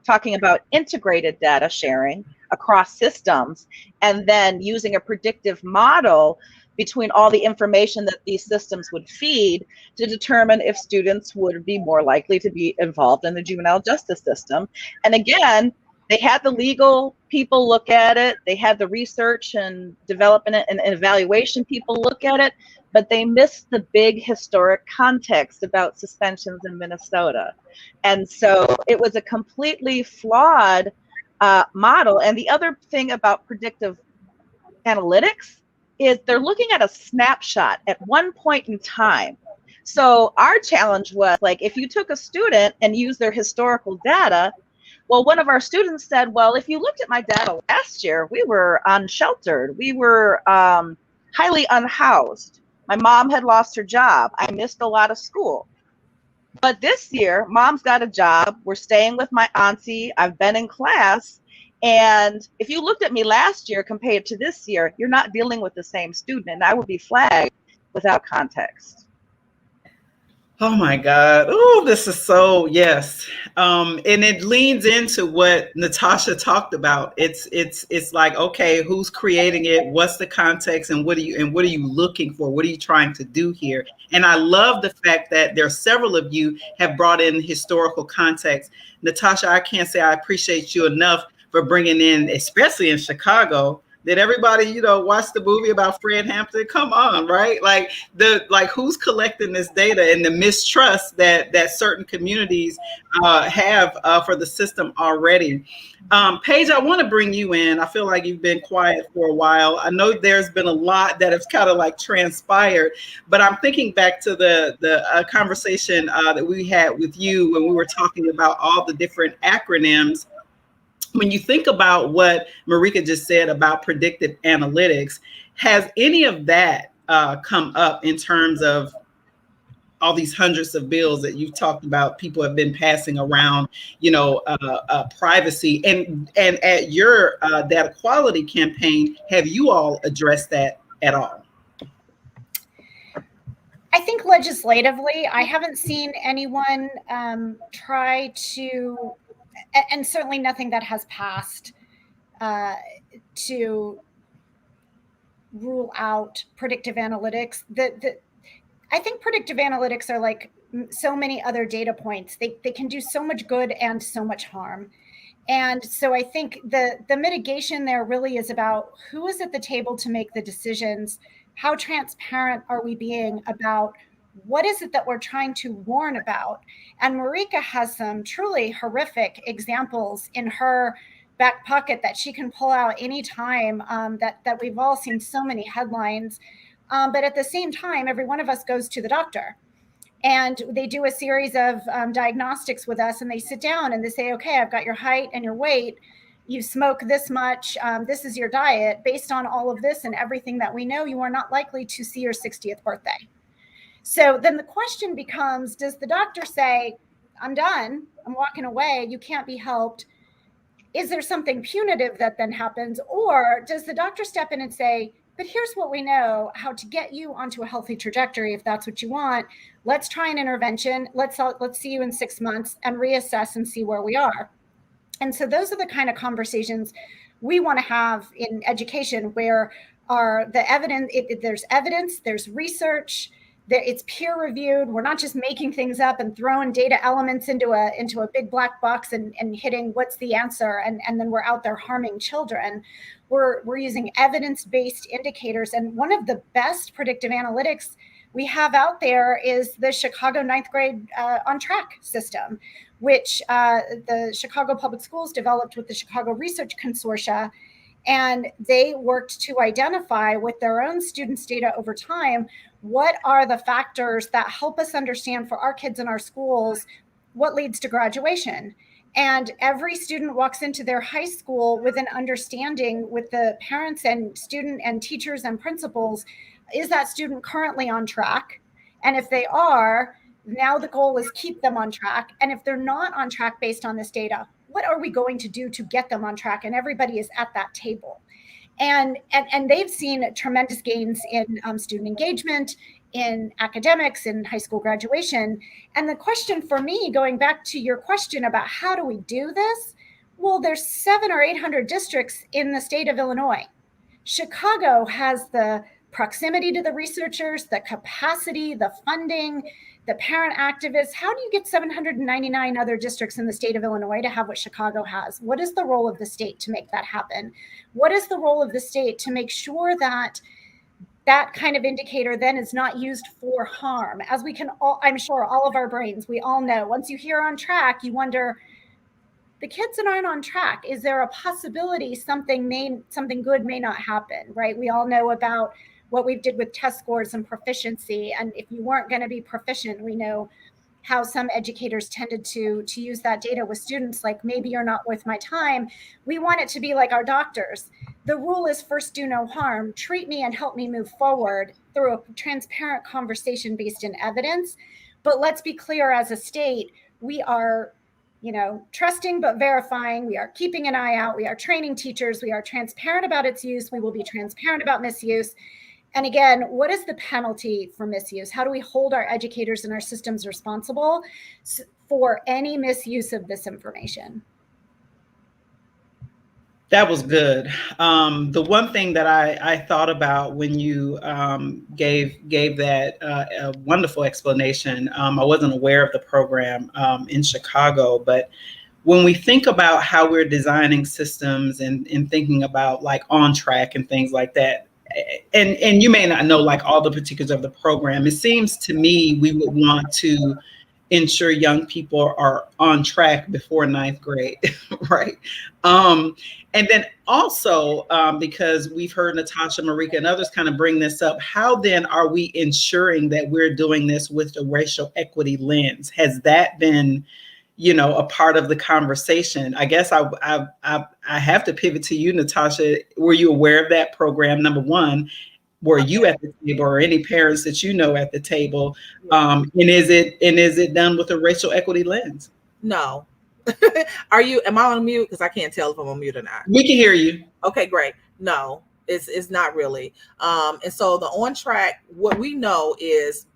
[SPEAKER 3] talking about integrated data sharing across systems, and then using a predictive model between all the information that these systems would feed to determine if students would be more likely to be involved in the juvenile justice system. And again, they had the legal people look at it, they had the research and development and evaluation people look at it, but they missed the big historic context about suspensions in Minnesota. And so it was a completely flawed model. And the other thing about predictive analytics is they're looking at a snapshot at one point in time. So our challenge was, like, if you took a student and used their historical data, well, one of our students said, well, if you looked at my data last year, we were unsheltered. We were highly unhoused. My mom had lost her job. I missed a lot of school. But this year, mom's got a job. We're staying with my auntie. I've been in class. And if you looked at me last year compared to this year, you're not dealing with the same student. And I would be flagged without context.
[SPEAKER 1] Oh my God. Oh, this is so, yes. And it leans into what Natasha talked about. It's like, okay, who's creating it? What's the context? And what are you looking for? What are you trying to do here? And I love the fact that there are several of you have brought in historical context. Natasha, I can't say I appreciate you enough for bringing in, especially in Chicago. Did everybody, watch the movie about Fred Hampton? Come on, right? Like who's collecting this data, and the mistrust that certain communities have for the system already. Paige, I want to bring you in. I feel like you've been quiet for a while. I know there's been a lot that has kind of like transpired, but I'm thinking back to the conversation that we had with you when we were talking about all the different acronyms. When you think about what Marika just said about predictive analytics, Has any of that come up in terms of all these hundreds of bills that you've talked about? People have been passing around, privacy, and at your data quality campaign, have you all addressed that at all?
[SPEAKER 4] I think legislatively, I haven't seen anyone try to, and certainly nothing that has passed to rule out predictive analytics. I think predictive analytics are like so many other data points. They can do so much good and so much harm. And so I think the mitigation there really is about who is at the table to make the decisions. How transparent are we being about what is it that we're trying to warn about? And Marika has some truly horrific examples in her back pocket that she can pull out anytime, that we've all seen so many headlines. But at the same time, every one of us goes to the doctor. And they do a series of diagnostics with us, and they sit down and they say, okay, I've got your height and your weight. You smoke this much. This is your diet. Based on all of this and everything that we know, you are not likely to see your 60th birthday. So then the question becomes, does the doctor say, I'm done, I'm walking away, you can't be helped? Is there something punitive that then happens? Or does the doctor step in and say, but here's what we know, how to get you onto a healthy trajectory if that's what you want. Let's try an intervention. Let's see you in 6 months and reassess and see where we are. And so those are the kind of conversations we want to have in education, where the evidence, there's evidence, there's research, it's peer reviewed. We're not just making things up and throwing data elements into a big black box and hitting what's the answer, and then we're out there harming children. We're using evidence-based indicators. And one of the best predictive analytics we have out there is the Chicago ninth grade on track system, which the Chicago Public Schools developed with the Chicago Research Consortia. And they worked to identify with their own students' data over time, what are the factors that help us understand for our kids in our schools what leads to graduation. And every student walks into their high school with an understanding with the parents and student and teachers and principals. Is that student currently on track? And if they are, now the goal is keep them on track. And if they're not on track based on this data, what are we going to do to get them on track? And everybody is at that table. And they've seen tremendous gains in student engagement, in academics, in high school graduation. And the question for me, going back to your question about how do we do this? Well, there's 700 or 800 districts in the state of Illinois. Chicago has the proximity to the researchers, the capacity, the funding, the parent activists. How do you get 799 other districts in the state of Illinois to have what Chicago has? What is the role of the state to make that happen? What is the role of the state to make sure that that kind of indicator then is not used for harm? As we can all, I'm sure all of our brains, we all know, once you hear on track, you wonder, the kids that aren't on track, is there a possibility something good may not happen, right? We all know about what we did with test scores and proficiency. And if you weren't going to be proficient, we know how some educators tended to use that data with students, like, maybe you're not worth my time. We want it to be like our doctors. The rule is first do no harm, treat me and help me move forward through a transparent conversation based in evidence. But let's be clear, as a state, we are, trusting but verifying. We are keeping an eye out. We are training teachers. We are transparent about its use. We will be transparent about misuse. And again, what is the penalty for misuse? How do we hold our educators and our systems responsible for any misuse of this information?
[SPEAKER 1] That was good. The one thing that I thought about when you gave that a wonderful explanation, I wasn't aware of the program in Chicago, but when we think about how we're designing systems and thinking about like on track and things like that, and you may not know like all the particulars of the program, it seems to me we would want to ensure young people are on track before ninth grade, right? And then also, because we've heard Natasha, Marika, and others kind of bring this up, how then are we ensuring that we're doing this with a racial equity lens? Has that been, a part of the conversation. I guess I have to pivot to you, Natasha. Were you aware of that program? Number one, were you at the table, or any parents that you know at the table? And is it done with a racial equity lens?
[SPEAKER 5] No. Am I on mute? Because I can't tell if I'm on mute or not.
[SPEAKER 1] We can hear you.
[SPEAKER 5] Okay, great. No, it's not really. And so the on track, what we know is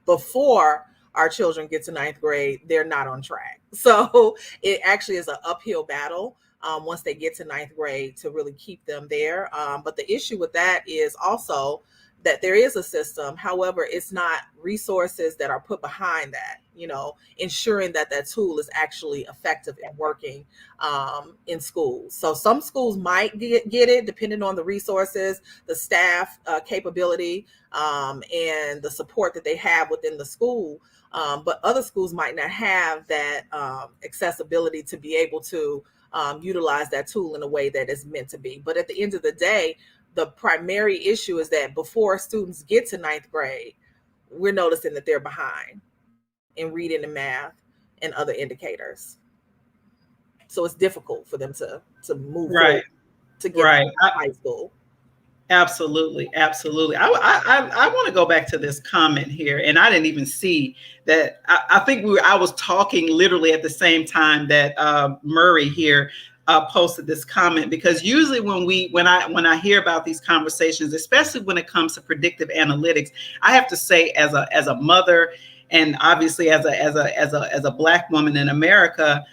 [SPEAKER 5] before our children get to 9th grade, they're not on track. So it actually is an uphill battle once they get to 9th grade to really keep them there. But the issue with that is also that there is a system. However, it's not resources that are put behind that, ensuring that that tool is actually effective and working in schools. So some schools might get it depending on the resources, the staff capability, and the support that they have within the school. But other schools might not have that accessibility to be able to utilize that tool in a way that is meant to be. But at the end of the day, the primary issue is that before students get to 9th grade, we're noticing that they're behind in reading and math and other indicators. So it's difficult for them to move forward to get to high school.
[SPEAKER 1] Absolutely. I want to go back to this comment here, and I didn't even see that. I think I was talking literally at the same time that Murray here posted this comment, because usually when I hear about these conversations, especially when it comes to predictive analytics, I have to say, as a mother, and obviously as a Black woman in America,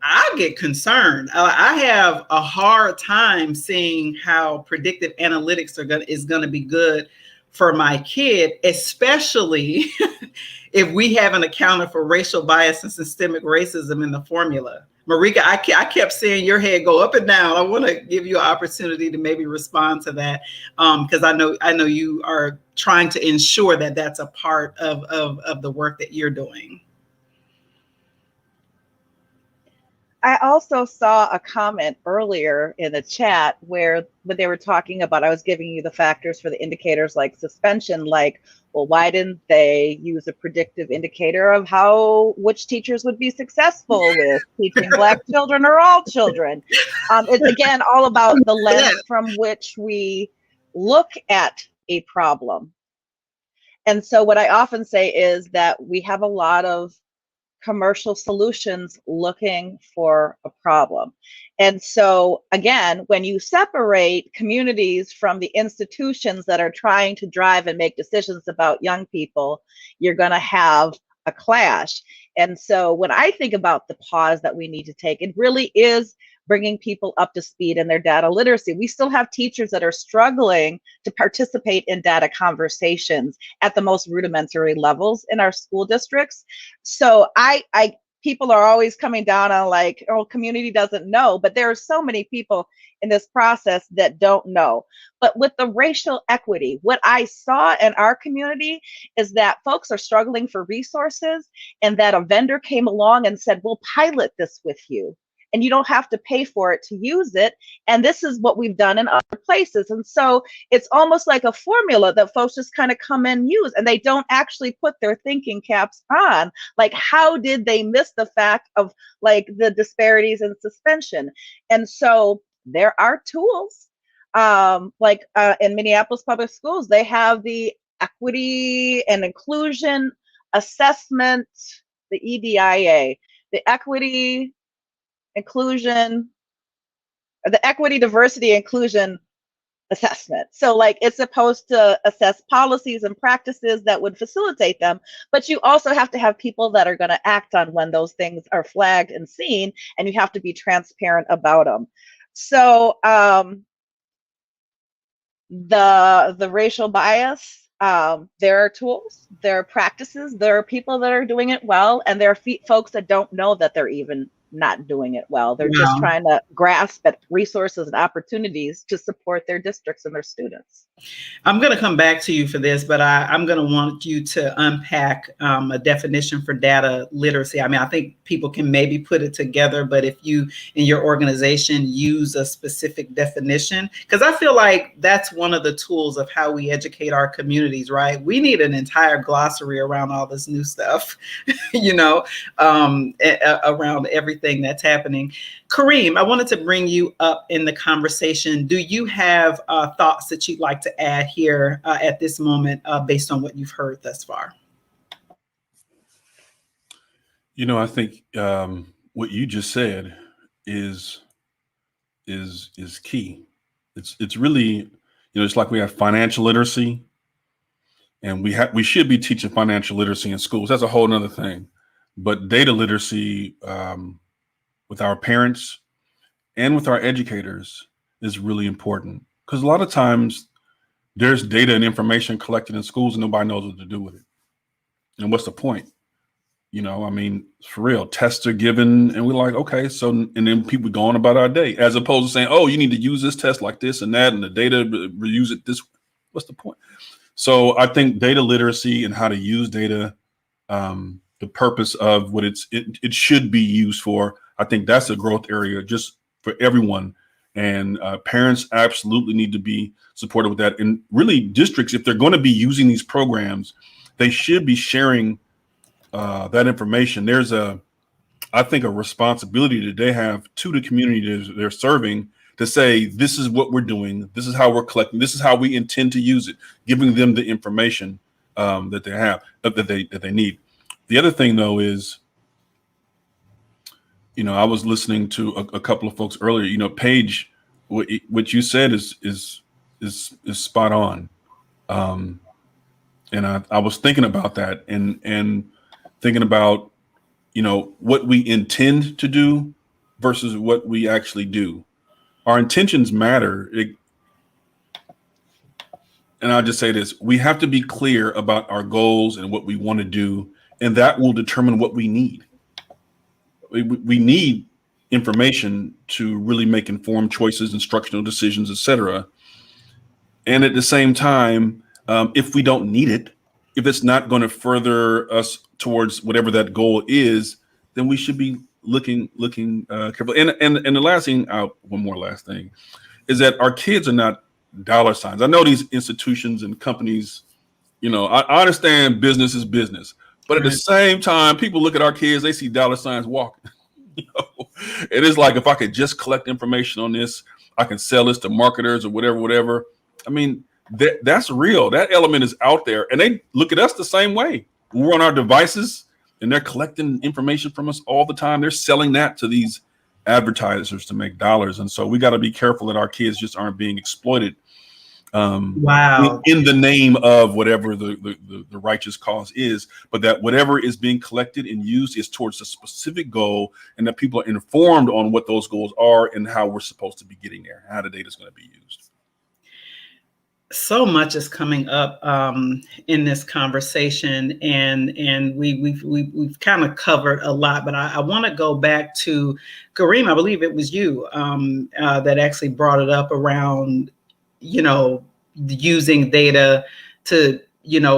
[SPEAKER 1] I get concerned. I have a hard time seeing how predictive analytics is going to be good for my kid, especially if we haven't accounted for racial bias and systemic racism in the formula. Marika, I kept seeing your head go up and down. I want to give you an opportunity to maybe respond to that, because I know you are trying to ensure that that's a part of the work that you're doing.
[SPEAKER 3] I also saw a comment earlier in the chat where they were talking about, I was giving you the factors for the indicators like suspension, like, well, why didn't they use a predictive indicator of which teachers would be successful with teaching Black children or all children? It's again all about the lens from which we look at a problem. And so what I often say is that we have a lot of commercial solutions looking for a problem. And so again, when you separate communities from the institutions that are trying to drive and make decisions about young people, you're going to have a clash. And so when I think about the pause that we need to take, it really is bringing people up to speed in their data literacy. We still have teachers that are struggling to participate in data conversations at the most rudimentary levels in our school districts. So people are always coming down on like, oh, community doesn't know, but there are so many people in this process that don't know. But with the racial equity, what I saw in our community is that folks are struggling for resources, and that a vendor came along and said, we'll pilot this with you, and you don't have to pay for it to use it. And this is what we've done in other places. And so it's almost like a formula that folks just kind of come and use, and they don't actually put their thinking caps on. Like, how did they miss the fact of like the disparities in suspension? And so there are tools, in Minneapolis Public Schools, they have the equity and inclusion assessment, the EDIA, the equity, diversity, inclusion assessment. So like, it's supposed to assess policies and practices that would facilitate them, but you also have to have people that are going to act on when those things are flagged and seen, and you have to be transparent about them. So the racial bias, there are tools, there are practices, there are people that are doing it well, and there are folks that don't know that they're even not doing it well. They're just
[SPEAKER 1] Wow.
[SPEAKER 3] trying to grasp at resources and opportunities to support their districts and their students.
[SPEAKER 1] I'm going to come back to you for this, but I'm going to want you to unpack a definition for data literacy. I mean, I think people can maybe put it together, but if you in your organization use a specific definition, because I feel like that's one of the tools of how we educate our communities, right? We need an entire glossary around all this new stuff, around everything that's happening. Kareem, I wanted to bring you up in the conversation. Do you have thoughts that you'd like to add here at this moment based on what you've heard thus far?
[SPEAKER 2] I think what you just said is key. It's really, it's like we have financial literacy, and we should be teaching financial literacy in schools. That's a whole nother thing. But data literacy with our parents and with our educators is really important, because a lot of times there's data and information collected in schools and nobody knows what to do with it. And what's the point? I mean, for real, tests are given and we're like, okay, so, and then people go on about our day, as opposed to saying, oh, you need to use this test like this and that, and the data, reuse it this. What's the point? So I think data literacy and how to use data, the purpose of what it should be used for, I think that's a growth area just for everyone. And parents absolutely need to be supported with that. And really, districts, if they're going to be using these programs, they should be sharing that information. There's I think, a responsibility that they have to the community they're serving to say, this is what we're doing, this is how we're collecting, this is how we intend to use it, giving them the information that they have, that they need. The other thing, though, is, I was listening to a couple of folks earlier. Paige, what you said is spot on, and I was thinking about that and thinking about what we intend to do versus what we actually do. Our intentions matter. And I'll just say this: we have to be clear about our goals and what we want to do, and that will determine what we need. We need information to really make informed choices, instructional decisions, etc. And at the same time, if we don't need it, if it's not going to further us towards whatever that goal is, then we should be looking carefully. And the last thing, one more last thing, is that our kids are not dollar signs. I know these institutions and companies, I understand business is business. But at the same time, people look at our kids, they see dollar signs walking. It is like, if I could just collect information on this, I can sell this to marketers or whatever. I mean, that's real. That element is out there. And they look at us the same way. We're on our devices and they're collecting information from us all the time. They're selling that to these advertisers to make dollars. And so we got to be careful that our kids just aren't being exploited in the name of whatever the righteous cause is, but that whatever is being collected and used is towards a specific goal, and that people are informed on what those goals are and how we're supposed to be getting there, how the data is going to be used.
[SPEAKER 1] So much is coming up in this conversation, and we've kind of covered a lot, but I want to go back to Kareem. I believe it was you that actually brought it up around using data to,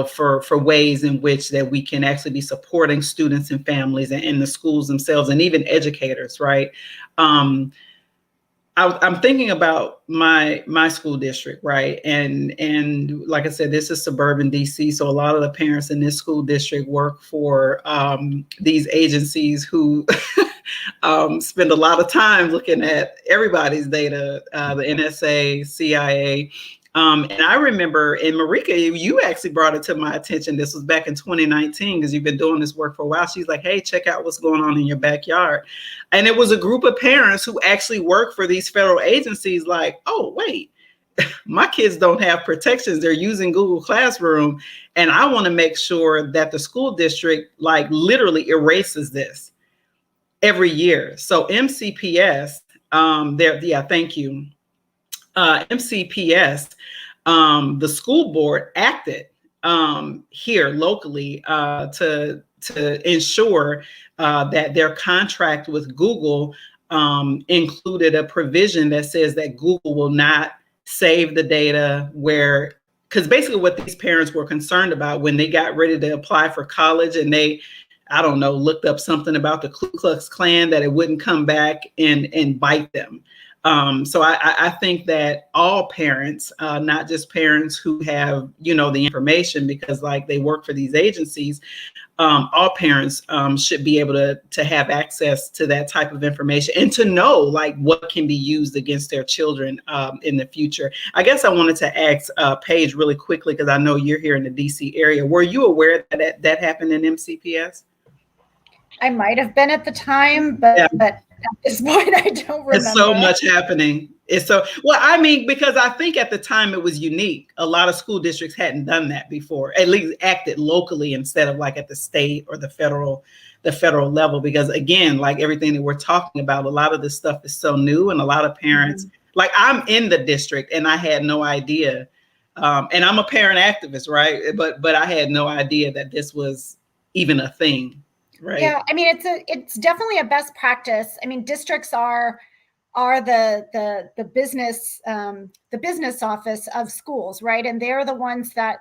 [SPEAKER 1] for ways in which that we can actually be supporting students and families and the schools themselves and even educators, right? I'm thinking about my school district, right? And like I said, this is suburban DC. So a lot of the parents in this school district work for these agencies who spend a lot of time looking at everybody's data, the NSA, CIA. And I remember, and Marika, you actually brought it to my attention. This was back in 2019, because you've been doing this work for a while. She's like, hey, check out what's going on in your backyard. And it was a group of parents who actually work for these federal agencies like, oh, wait, my kids don't have protections. They're using Google Classroom. And I want to make sure that the school district literally erases this every year. So MCPS, thank you. MCPS, the school board acted here locally to to ensure that their contract with Google included a provision that says that Google will not save the data where, because basically what these parents were concerned about when they got ready to apply for college and they, I don't know, looked up something about the Ku Klux Klan, that it wouldn't come back and bite them. So I think that all parents, not just parents who have, the information because like they work for these agencies, all parents should be able to have access to that type of information and to know like what can be used against their children in the future. I guess I wanted to ask Paige really quickly, because I know you're here in the DC area. Were you aware that that happened in MCPS?
[SPEAKER 4] I might have been at the time, but at this point, I don't remember.
[SPEAKER 1] There's so much happening. It's so, well, I mean, because I think at the time it was unique. A lot of school districts hadn't done that before, at least acted locally instead of like at the state or the federal level. Because again, like everything that we're talking about, a lot of this stuff is so new, and a lot of parents, like I'm in the district and I had no idea. And I'm a parent activist, right? But I had no idea that this was even a thing. Right.
[SPEAKER 4] Yeah, I mean, it's definitely a best practice. I mean, districts are the business office of schools, right? And they're the ones that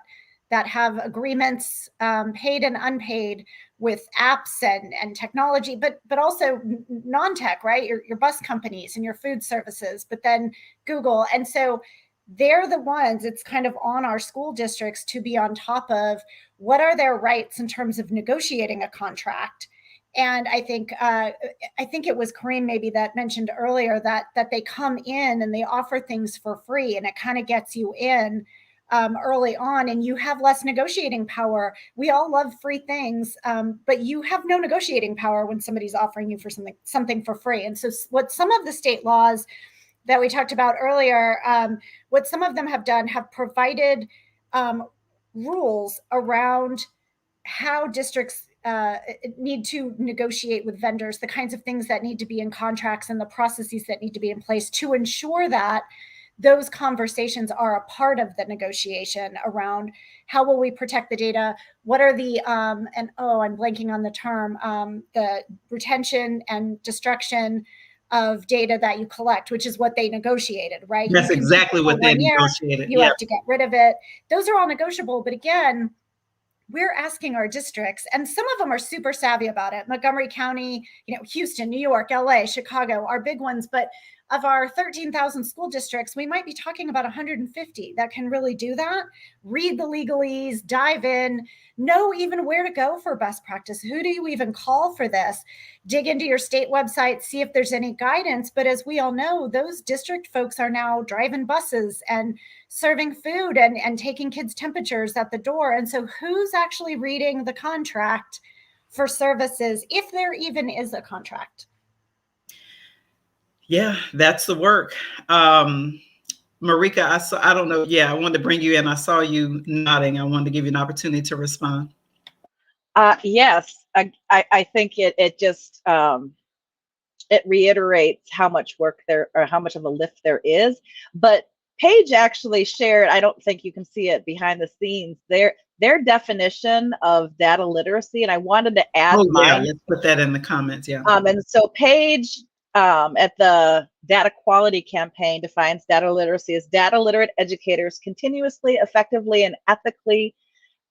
[SPEAKER 4] have agreements, paid and unpaid, with apps and technology, but also non-tech, right? Your bus companies and your food services, but then Google. And so they're the ones, it's kind of on our school districts to be on top of what are their rights in terms of negotiating a contract. And I think it was Kareem maybe that mentioned earlier that they come in and they offer things for free, and it kind of gets you in early on, and you have less negotiating power. We all love free things, but you have no negotiating power when somebody's offering you for something for free. And so what some of the state laws that we talked about earlier, what some of them have done, have provided rules around how districts need to negotiate with vendors, the kinds of things that need to be in contracts and the processes that need to be in place to ensure that those conversations are a part of the negotiation around how will we protect the data, what are the, I'm blanking on the term, the retention and destruction of data that you collect, which is what they negotiated, right?
[SPEAKER 1] That's exactly what they negotiated.
[SPEAKER 4] You have to get rid of it. Those are all negotiable. But again, we're asking our districts, and some of them are super savvy about it. Montgomery County, Houston, New York, LA, Chicago are big ones. But of our 13,000 school districts, we might be talking about 150 that can really do that. Read the legalese, dive in, know even where to go for best practice. Who do you even call for this? Dig into your state website, see if there's any guidance. But as we all know, those district folks are now driving buses and serving food and taking kids' temperatures at the door. And so who's actually reading the contract for services, if there even is a contract?
[SPEAKER 1] Yeah, that's the work. Marika, I don't know. Yeah, I wanted to bring you in. I saw you nodding. I wanted to give you an opportunity to respond.
[SPEAKER 3] Yes, I think it just it reiterates how much work there, or how much of a lift there is. But Paige actually shared, I don't think you can see it behind the scenes, their definition of data literacy, and I wanted to add mine.
[SPEAKER 1] Let's put that in the comments. Yeah.
[SPEAKER 3] And so Paige at the Data Quality Campaign defines data literacy as data literate educators continuously, effectively, and ethically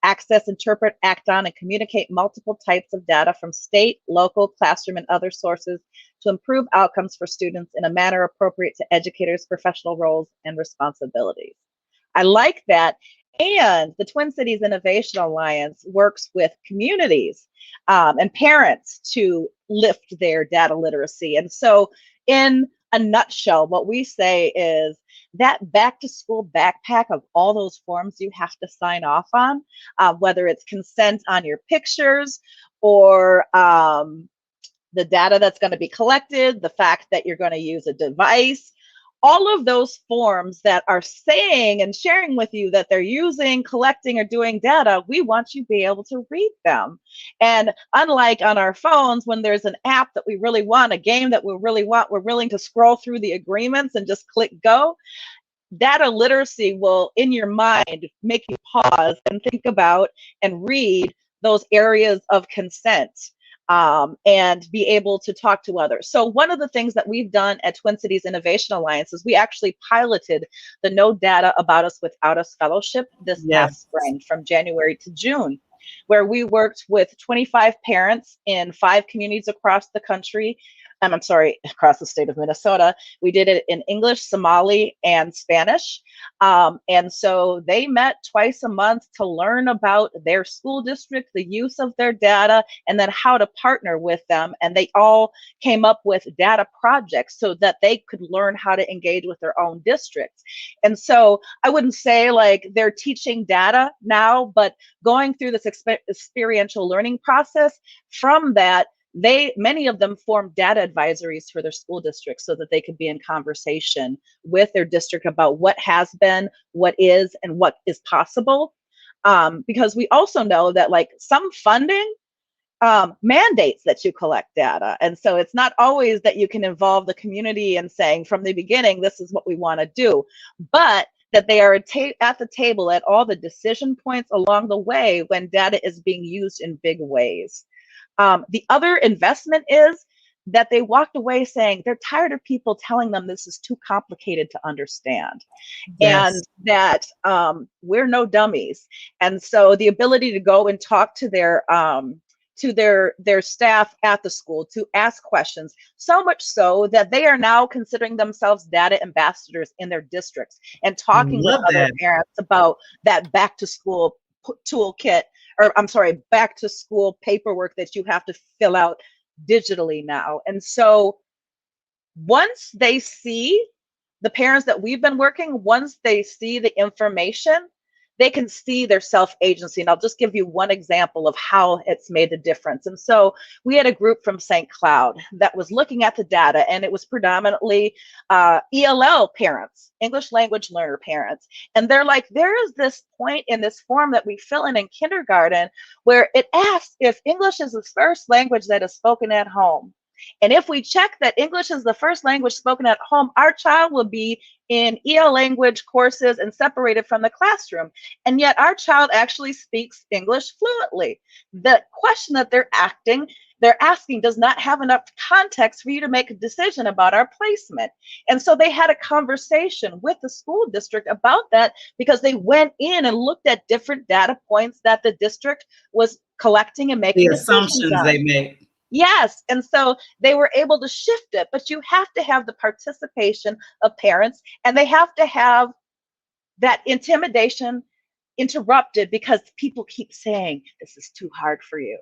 [SPEAKER 3] access, interpret, act on, and communicate multiple types of data from state, local, classroom, and other sources to improve outcomes for students in a manner appropriate to educators' professional roles and responsibilities. I like that. And the Twin Cities Innovation Alliance works with communities and parents to lift their data literacy. And so in a nutshell, what we say is that back to school backpack of all those forms you have to sign off on, whether it's consent on your pictures or the data that's going to be collected, the fact that you're going to use a device, all of those forms that are saying and sharing with you that they're using, collecting, or doing data, we want you to be able to read them. And unlike on our phones, when there's an app that we really want, a game that we really want, we're willing to scroll through the agreements and just click go. Data literacy will, in your mind, make you pause and think about and read those areas of consent, and be able to talk to others. So one of the things that we've done at Twin Cities Innovation Alliance is we actually piloted the No Data About Us Without Us Fellowship this past spring from January to June, where we worked with 25 parents in 5 communities across the country. I'm sorry, across the state of Minnesota. We did it in English, Somali, and Spanish. And so they met twice a month to learn about their school district, the use of their data, and then how to partner with them. And they all came up with data projects so that they could learn how to engage with their own districts. And so I wouldn't say like they're teaching data now, but going through this experiential learning process, from that, many of them formed data advisories for their school districts so that they could be in conversation with their district about what has been, what is, and what is possible. Because we also know that like some funding mandates that you collect data. And so it's not always that you can involve the community in saying from the beginning, this is what we want to do, but that they are at the table at all the decision points along the way when data is being used in big ways. The other investment is that they walked away saying they're tired of people telling them this is too complicated to understand, and that we're no dummies. And so the ability to go and talk to their staff at the school, to ask questions, so much so that they are now considering themselves data ambassadors in their districts and talking with other parents about that back to school toolkit, or I'm sorry, back to school paperwork that you have to fill out digitally now. And so once they see, the parents that we've been working, once they see the information, they can see their self-agency. And I'll just give you one example of how it's made a difference. And so we had a group from St. Cloud that was looking at the data, and it was predominantly ELL parents, English language learner parents. And they're like, there is this point in this form that we fill in kindergarten where it asks if English is the first language that is spoken at home. And if we check that English is the first language spoken at home, our child will be in EL language courses and separated from the classroom. And yet our child actually speaks English fluently. The question that they're asking does not have enough context for you to make a decision about our placement. And so they had a conversation with the school district about that, because they went in and looked at different data points that the district was collecting and making
[SPEAKER 1] the assumptions they made.
[SPEAKER 3] Yes. And so they were able to shift it, but you have to have the participation of parents, and they have to have that intimidation interrupted because people keep saying, this is too hard for you.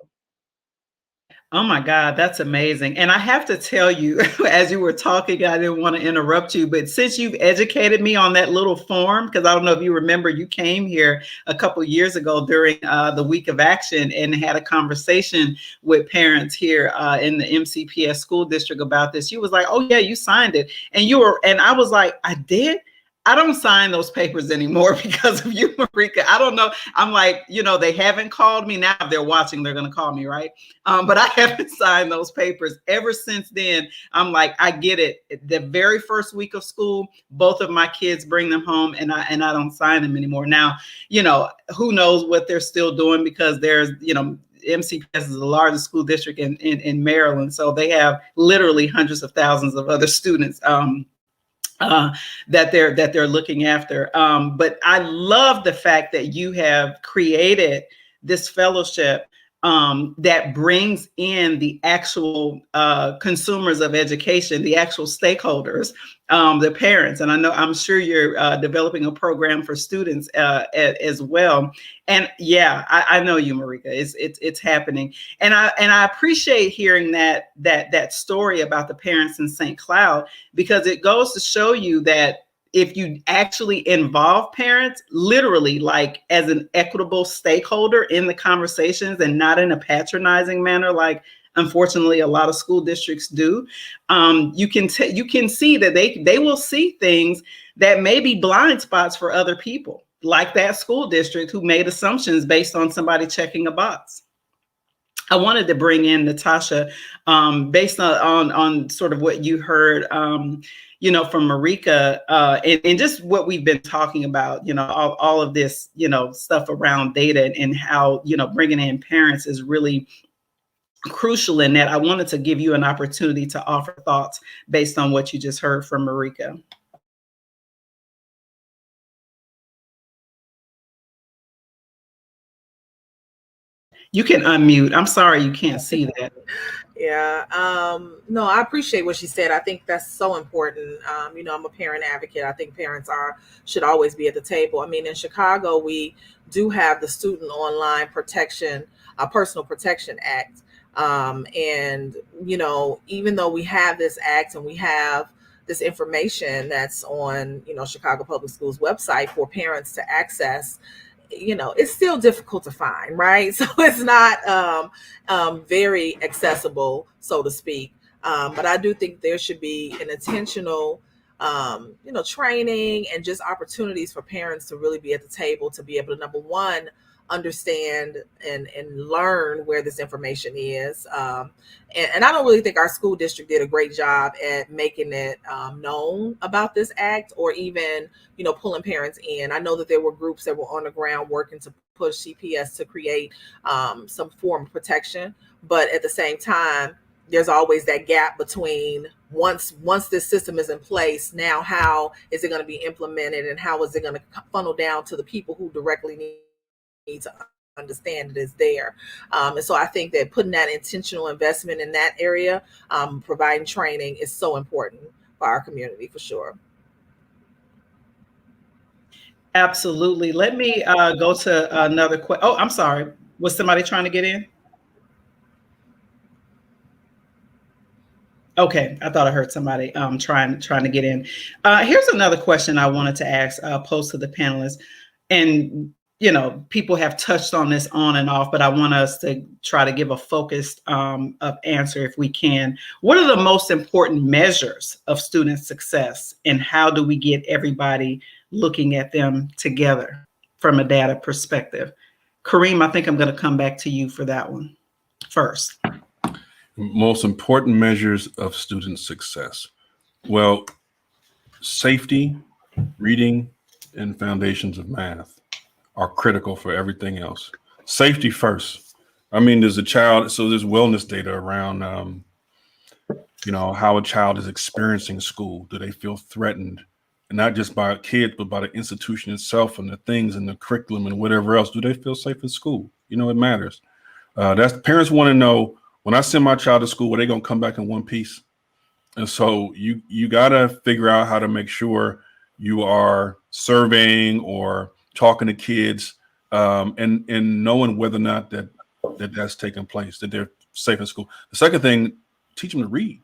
[SPEAKER 1] Oh my God, that's amazing. And I have to tell you, as you were talking, I didn't want to interrupt you, but since you've educated me on that little form, because I don't know if you remember, you came here a couple of years ago during the Week of Action and had a conversation with parents here in the MCPS school district about this. You was like, oh yeah, you signed it. And I was like, I did? I don't sign those papers anymore because of you, Marika. I don't know. I'm like, they haven't called me. Now if they're watching, they're going to call me, right? But I haven't signed those papers. Ever since then, I'm like, I get it. The very first week of school, both of my kids bring them home, and I don't sign them anymore. Now, who knows what they're still doing, because there's, MCPS is the largest school district in Maryland. So they have literally hundreds of thousands of other students that they're looking after. But I love the fact that you have created this fellowship that brings in the actual consumers of education, the actual stakeholders, the parents. And I'm sure you're developing a program for students as well. And yeah, I know you, Marika. It's happening. And I appreciate hearing that story about the parents in St. Cloud, because it goes to show you that if you actually involve parents, literally like as an equitable stakeholder in the conversations and not in a patronizing manner, like unfortunately a lot of school districts do, you can see that they will see things that may be blind spots for other people, like that school district who made assumptions based on somebody checking a box. I wanted to bring in Natasha, based on sort of what you heard, you know, from Marika, and just what we've been talking about, you know, all of this, you know, stuff around data and how, you know, bringing in parents is really crucial in that. I wanted to give you an opportunity to offer thoughts based on what you just heard from Marika. You can unmute. I'm sorry, you can't see that.
[SPEAKER 5] Yeah. No, I appreciate what she said. I think that's so important. You know, I'm a parent advocate. I think parents should always be at the table. I mean, in Chicago, we do have the Student Online Protection, Personal Protection Act. And, you know, even though we have this act and we have this information that's on, you know, Chicago Public Schools website for parents to access, you know, it's still difficult to find, right? So it's not very accessible, so to speak. But I do think there should be an intentional, you know, training and just opportunities for parents to really be at the table to be able to, number one, understand and learn where this information is. And I don't really think our school district did a great job at making it known about this act, or even, you know, pulling parents in. I know that there were groups that were on the ground working to push CPS to create some form of protection. But at the same time, there's always that gap between once this system is in place, now how is it going to be implemented, and how is it going to funnel down to the people who directly need to understand it is there. And so I think that putting that intentional investment in that area, providing training, is so important for our community, for sure.
[SPEAKER 1] Absolutely. Let me go to another question. Oh, I'm sorry. Was somebody trying to get in? Okay, I thought I heard somebody trying to get in. Here's another question I wanted to ask, pose to the panelists. And you know, people have touched on this on and off, but I want us to try to give a focused answer if we can. What are the most important measures of student success, and how do we get everybody looking at them together from a data perspective? Kareem, I think I'm going to come back to you for that one first.
[SPEAKER 2] Most important measures of student success. Well, safety, reading, and foundations of math are critical for everything else. Safety first. I mean, there's wellness data around, you know, how a child is experiencing school. Do they feel threatened? And not just by kids, but by the institution itself and the things and the curriculum and whatever else. Do they feel safe in school? You know, it matters. Parents want to know, when I send my child to school, are they going to come back in one piece? And so you got to figure out how to make sure you are surveying or talking to kids, and knowing whether or not that's taking place, that they're safe in school. The second thing, teach them to read.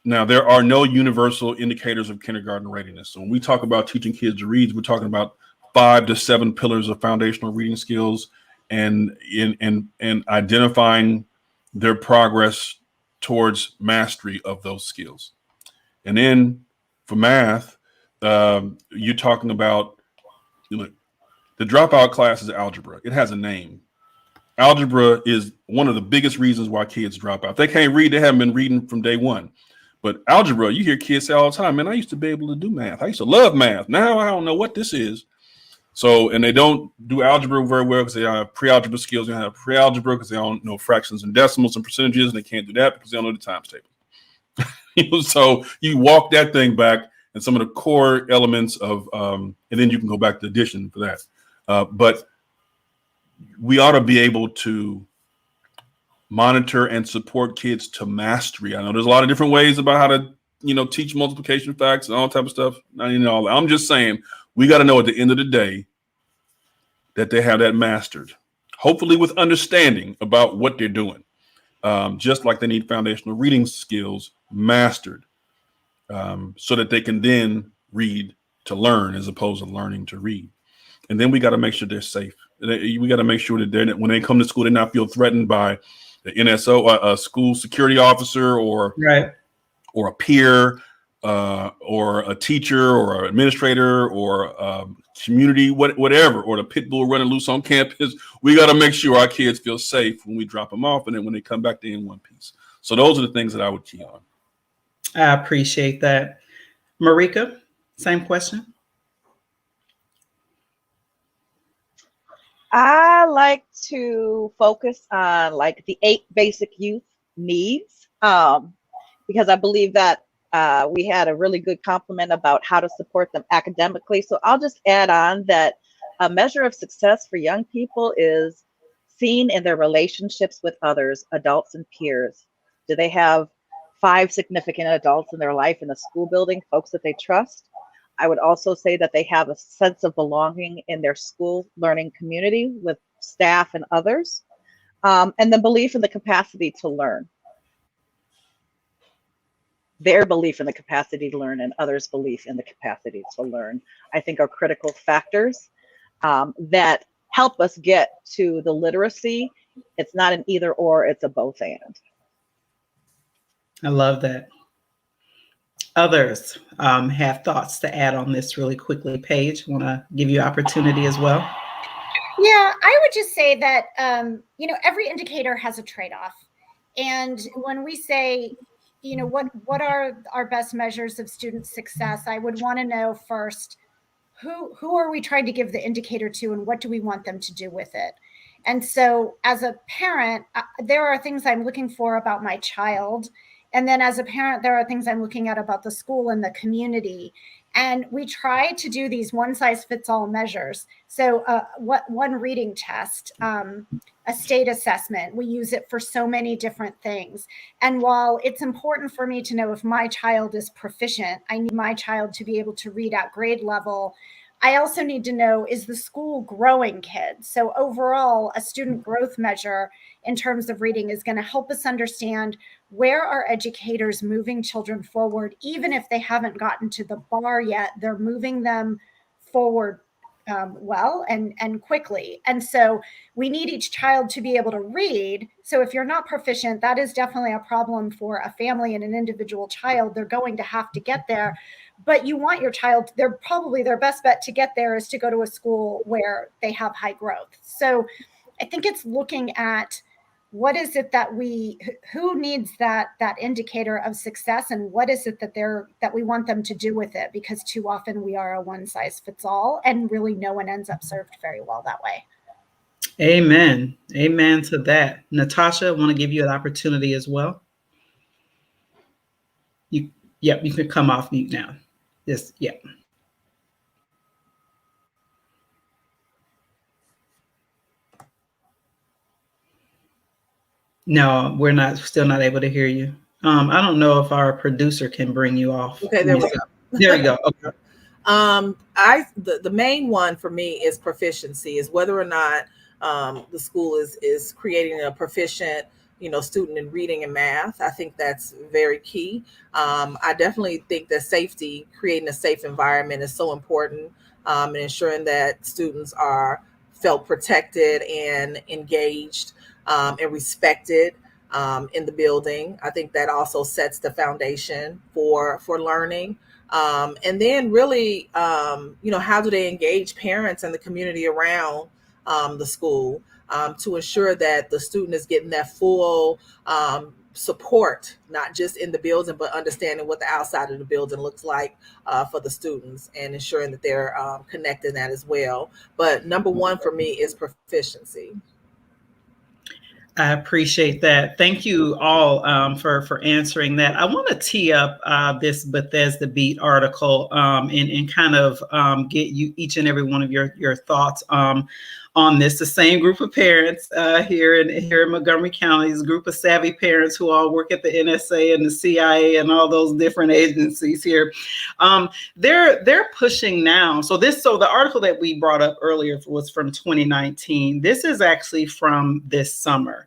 [SPEAKER 2] Now, there are no universal indicators of kindergarten readiness. So when we talk about teaching kids to read, we're talking about 5 to 7 pillars of foundational reading skills, and identifying their progress towards mastery of those skills. And then for math, you're talking about, the dropout class is algebra. It has a name. Algebra is one of the biggest reasons why kids drop out. They can't read. They haven't been reading from day one. But algebra, you hear kids say all the time, man, I used to be able to do math. I used to love math. Now I don't know what this is. So, and they don't do algebra very well because they have pre-algebra skills. They don't have pre-algebra because they don't know fractions and decimals and percentages, and they can't do that because they don't know the times table. So you walk that thing back, and some of the core elements of, and then you can go back to addition for that. But we ought to be able to monitor and support kids to mastery. I know there's a lot of different ways about how to, teach multiplication facts and all type of stuff. I'm just saying, we got to know at the end of the day that they have that mastered, hopefully with understanding about what they're doing. Just like they need foundational reading skills mastered, so that they can then read to learn as opposed to learning to read. And then we got to make sure they're safe. We got to make sure that when they come to school, they not feel threatened by the NSO, a school security officer, or
[SPEAKER 1] right,
[SPEAKER 2] or a peer, or a teacher or an administrator or community, whatever, or the pit bull running loose on campus. We got to make sure our kids feel safe when we drop them off, and then when they come back, they're in one piece. So those are the things that I would key on.
[SPEAKER 1] I appreciate that. Marika, same question.
[SPEAKER 3] I like to focus on like the 8 basic youth needs, because I believe that we had a really good compliment about how to support them academically. So I'll just add on that a measure of success for young people is seen in their relationships with others, adults and peers. Do they have 5 significant adults in their life in a school building, folks that they trust? I would also say that they have a sense of belonging in their school learning community with staff and others, and the belief in the capacity to learn. Their belief in the capacity to learn and others' belief in the capacity to learn, I think, are critical factors that help us get to the literacy. It's not an either or, it's a both and.
[SPEAKER 1] I love that. Others have thoughts to add on this really quickly. Paige, want to give you opportunity as well?
[SPEAKER 4] Yeah, I would just say that, every indicator has a trade-off. And when we say, what are our best measures of student success, I would want to know first, who are we trying to give the indicator to, and what do we want them to do with it? And so as a parent, there are things I'm looking for about my child. And then as a parent, there are things I'm looking at about the school and the community. And we try to do these one-size-fits-all measures. So one reading test, a state assessment, we use it for so many different things. And while it's important for me to know if my child is proficient, I need my child to be able to read at grade level. I also need to know, is the school growing kids? So overall, a student growth measure in terms of reading is going to help us understand where are educators moving children forward. Even if they haven't gotten to the bar yet, they're moving them forward well and quickly. And so we need each child to be able to read. So if you're not proficient, that is definitely a problem for a family and an individual child. They're going to have to get there. But you want your child, their best bet to get there is to go to a school where they have high growth. So I think it's looking at what is it that who needs that indicator of success, and what is it that we want them to do with it? Because too often we are a one size fits all, and really no one ends up served very well that way.
[SPEAKER 1] Amen. Amen to that. Natasha, I want to give you an opportunity as well. You can come off mute now. Yes, yeah. No, we're still not able to hear you. I don't know if our producer can bring you off.
[SPEAKER 5] Okay, there we go.
[SPEAKER 1] There you go. Okay.
[SPEAKER 5] The main one for me is proficiency, is whether or not the school is creating a proficient student in reading and math. I think that's very key. I definitely think that safety, creating a safe environment, is so important, and ensuring that students are felt protected and engaged and respected in the building. I think that also sets the foundation for learning. And then really, how do they engage parents and the community around the school to ensure that the student is getting that full support, not just in the building, but understanding what the outside of the building looks like for the students, and ensuring that they're connecting that as well. But number one for me is proficiency.
[SPEAKER 1] I appreciate that. Thank you all for answering that. I want to tee up this Bethesda Beat article and kind of get you each and every one of your thoughts on this. The same group of parents here in Montgomery County, this group of savvy parents who all work at the NSA and the CIA and all those different agencies here. They're pushing now. So the article that we brought up earlier was from 2019. This is actually from this summer.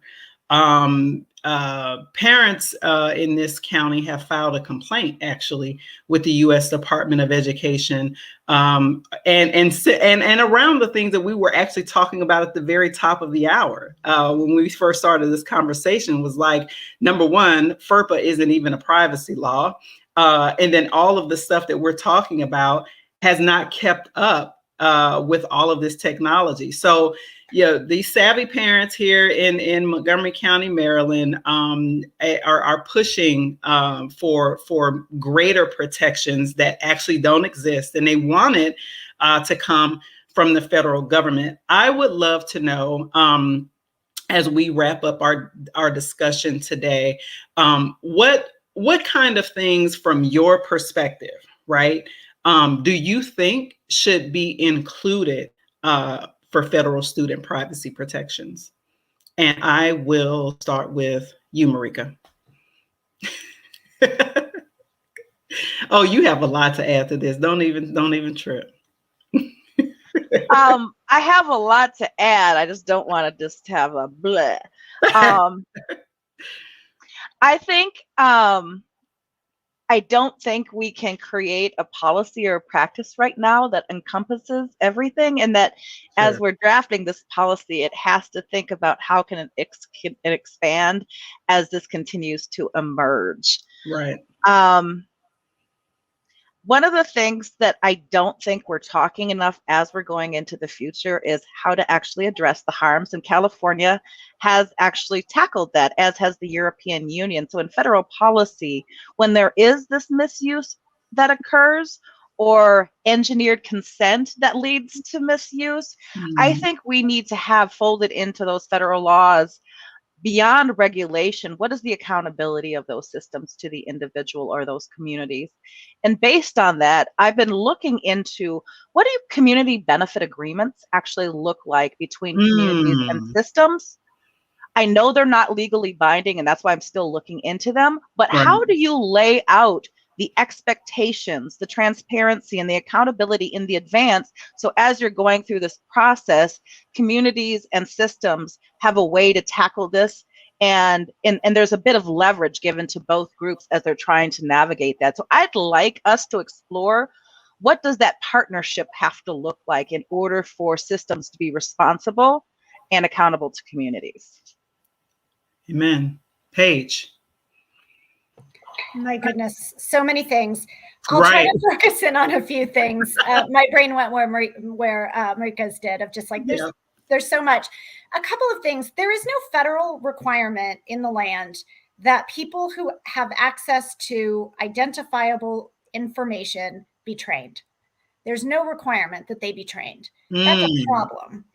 [SPEAKER 1] parents in this county have filed a complaint actually with the U.S. Department of Education, and around the things that we were actually talking about at the very top of the hour when we first started this conversation was like, number one, FERPA isn't even a privacy law, and then all of the stuff that we're talking about has not kept up with all of this technology. So, these savvy parents here in Montgomery County, Maryland, are pushing for greater protections that actually don't exist, and they want it to come from the federal government. I would love to know, as we wrap up our discussion today, what kind of things from your perspective, right, do you think should be included for federal student privacy protections? And I will start with you, Marika. Oh, you have a lot to add to this. Don't even trip.
[SPEAKER 3] I have a lot to add. I just don't want to just have a bleh. I think I don't think we can create a policy or a practice right now that encompasses everything, and that as we're drafting this policy, it has to think about how can it expand as this continues to emerge.
[SPEAKER 1] Right.
[SPEAKER 3] One of the things that I don't think we're talking enough as we're going into the future is how to actually address the harms. And California has actually tackled that, as has the European Union. So in federal policy, when there is this misuse that occurs or engineered consent that leads to misuse, I think we need to have folded into those federal laws, beyond regulation, what is the accountability of those systems to the individual or those communities? And based on that, I've been looking into what do community benefit agreements actually look like between communities and systems? I know they're not legally binding, and that's why I'm still looking into them, but how do you lay out the expectations, the transparency, and the accountability in the advance, so as you're going through this process, communities and systems have a way to tackle this, and there's a bit of leverage given to both groups as they're trying to navigate that. So I'd like us to explore, what does that partnership have to look like in order for systems to be responsible and accountable to communities?
[SPEAKER 1] Amen. Paige.
[SPEAKER 4] My goodness, so many things. I'll try to focus in on a few things. My brain went where Marika's did, of just like, there's so much. A couple of things. There is no federal requirement in the land that people who have access to identifiable information be trained. There's no requirement that they be trained. That's a problem.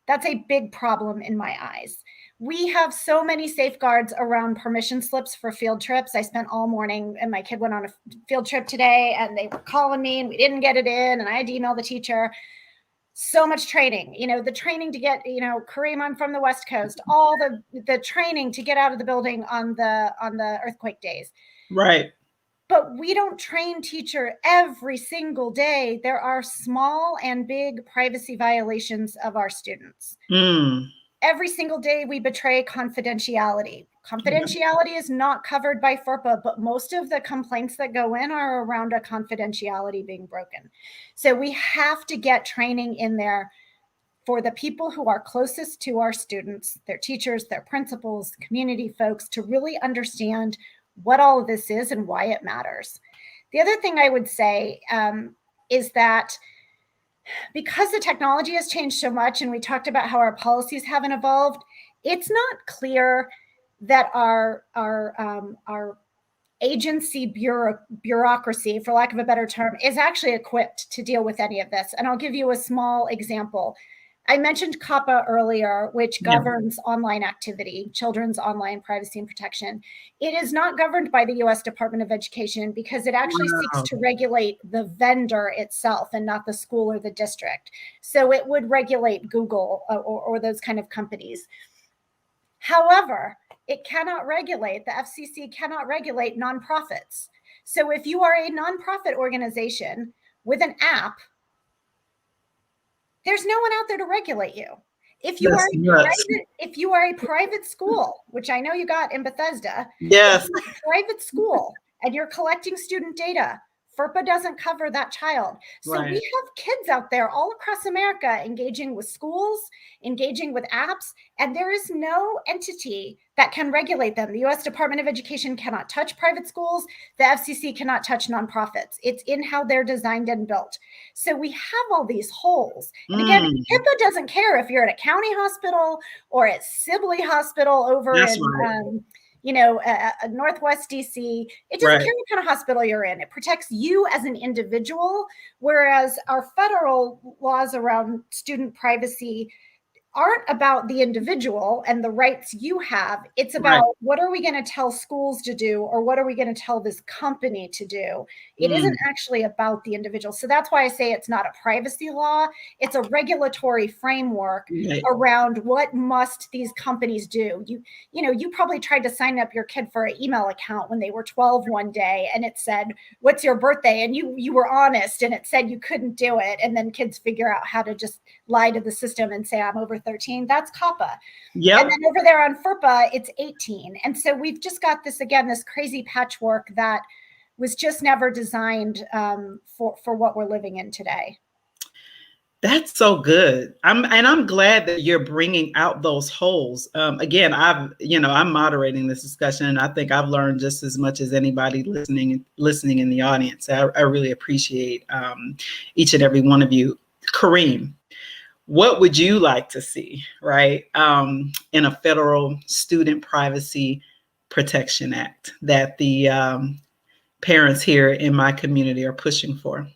[SPEAKER 4] That's a big problem in my eyes. We have so many safeguards around permission slips for field trips. I spent all morning, and my kid went on a field trip today, and they were calling me, and we didn't get it in, and I had to email the teacher. So much training, the training to get, Kareem, I'm from the West Coast, all the training to get out of the building on the earthquake days.
[SPEAKER 1] Right.
[SPEAKER 4] But we don't train teacher every single day. There are small and big privacy violations of our students. Every single day we betray confidentiality. Confidentiality is not covered by FERPA, but most of the complaints that go in are around a confidentiality being broken. So we have to get training in there for the people who are closest to our students, their teachers, their principals, community folks, to really understand what all of this is and why it matters. The other thing I would say is that because the technology has changed so much, and we talked about how our policies haven't evolved, it's not clear that our agency bureaucracy, for lack of a better term, is actually equipped to deal with any of this. And I'll give you a small example. I mentioned COPPA earlier, which governs online activity, children's online privacy and protection. It is not governed by the U.S. Department of Education because it actually seeks to regulate the vendor itself and not the school or the district. So it would regulate Google or those kind of companies. However, it cannot regulate, the FCC cannot regulate nonprofits. So if you are a nonprofit organization with an app, there's no one out there to regulate you. If you
[SPEAKER 1] That's
[SPEAKER 4] if you are a private school, which I know you got in Bethesda,
[SPEAKER 1] yes,
[SPEAKER 4] if you're a private school and you're collecting student data, FERPA doesn't cover that child. So
[SPEAKER 1] right.
[SPEAKER 4] we have kids out there all across America engaging with schools, engaging with apps, and there is no entity that can regulate them. The US Department of Education cannot touch private schools. The FCC cannot touch nonprofits. It's in how they're designed and built. So we have all these holes. And again, HIPAA doesn't care if you're at a county hospital or at Sibley Hospital over
[SPEAKER 1] That's
[SPEAKER 4] in
[SPEAKER 1] right.
[SPEAKER 4] Northwest DC. It doesn't
[SPEAKER 1] Right.
[SPEAKER 4] care what kind of hospital you're in. It protects you as an individual, whereas our federal laws around student privacy aren't about the individual and the rights you have. It's about
[SPEAKER 1] Right.
[SPEAKER 4] what are we going to tell schools to do, or what are we going to tell this company to do? It isn't actually about the individual. So that's why I say it's not a privacy law. It's a regulatory framework
[SPEAKER 1] Right.
[SPEAKER 4] around what must these companies do. You probably tried to sign up your kid for an email account when they were 12 one day, and it said, "What's your birthday?" And you were honest, and it said you couldn't do it. And then kids figure out how to just lie to the system and say, "I'm over 13." That's COPPA.
[SPEAKER 1] Yep.
[SPEAKER 4] And then over there on FERPA, it's 18. And so we've just got this crazy patchwork that was just never designed for what we're living in today.
[SPEAKER 1] That's so good. I'm glad that you're bringing out those holes. Again, I'm moderating this discussion, and I think I've learned just as much as anybody listening in the audience. I really appreciate each and every one of you. Kareem, what would you like to see, right, in a federal Student Privacy Protection Act that the parents here in my community are pushing for?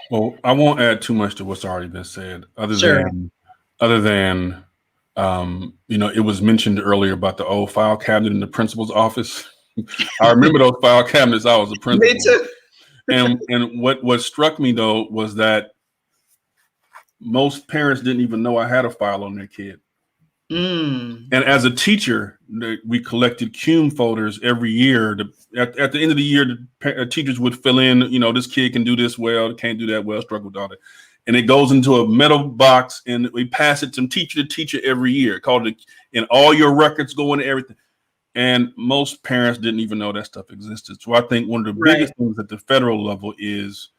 [SPEAKER 2] Well, I won't add too much to what's already been said, other than it was mentioned earlier about the old file cabinet in the principal's office. I remember those file cabinets. I was a principal.
[SPEAKER 1] Me too.
[SPEAKER 2] And what struck me though was that most parents didn't even know I had a file on their kid. And as a teacher, we collected CUME folders every year. At the end of the year, the teachers would fill in, this kid can do this well, can't do that well, struggle with all that. And it goes into a metal box, and we pass it from teacher to teacher every year, and all your records go into everything. And most parents didn't even know that stuff existed. So I think one of the biggest things at the federal level is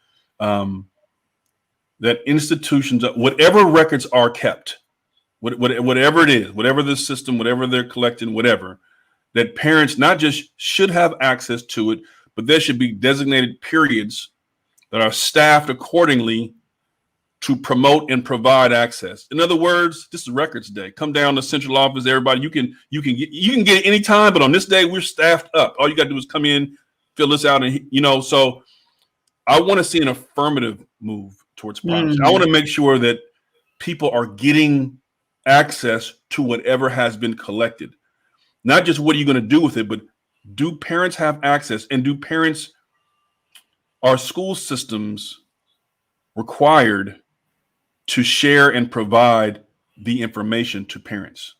[SPEAKER 2] that institutions, whatever records are kept, whatever it is, whatever the system, whatever they're collecting, whatever, that parents not just should have access to it, but there should be designated periods that are staffed accordingly to promote and provide access. In other words, this is Records Day. Come down to central office, everybody. You can get it anytime, but on this day we're staffed up. All you got to do is come in, fill this out, and So I want to see an affirmative move towards privacy. I want to make sure that people are getting access to whatever has been collected. Not just what are you going to do with it, but do parents have access, and are school systems required to share and provide the information to parents?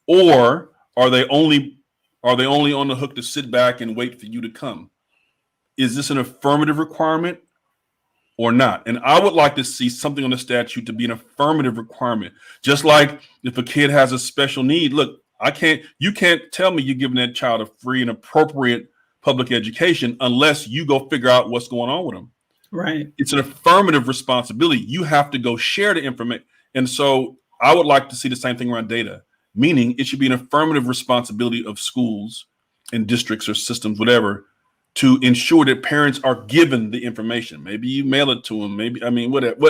[SPEAKER 2] Or are they only on the hook to sit back and wait for you to come? Is this an affirmative requirement or not? And I would like to see something on the statute to be an affirmative requirement. Just like if a kid has a special need, look, you can't tell me you're giving that child a free and appropriate public education unless you go figure out what's going on with them.
[SPEAKER 1] Right.
[SPEAKER 2] It's an affirmative responsibility. You have to go share the information. And so I would like to see the same thing around data, meaning it should be an affirmative responsibility of schools and districts or systems, whatever, to ensure that parents are given the information. Maybe you mail it to them.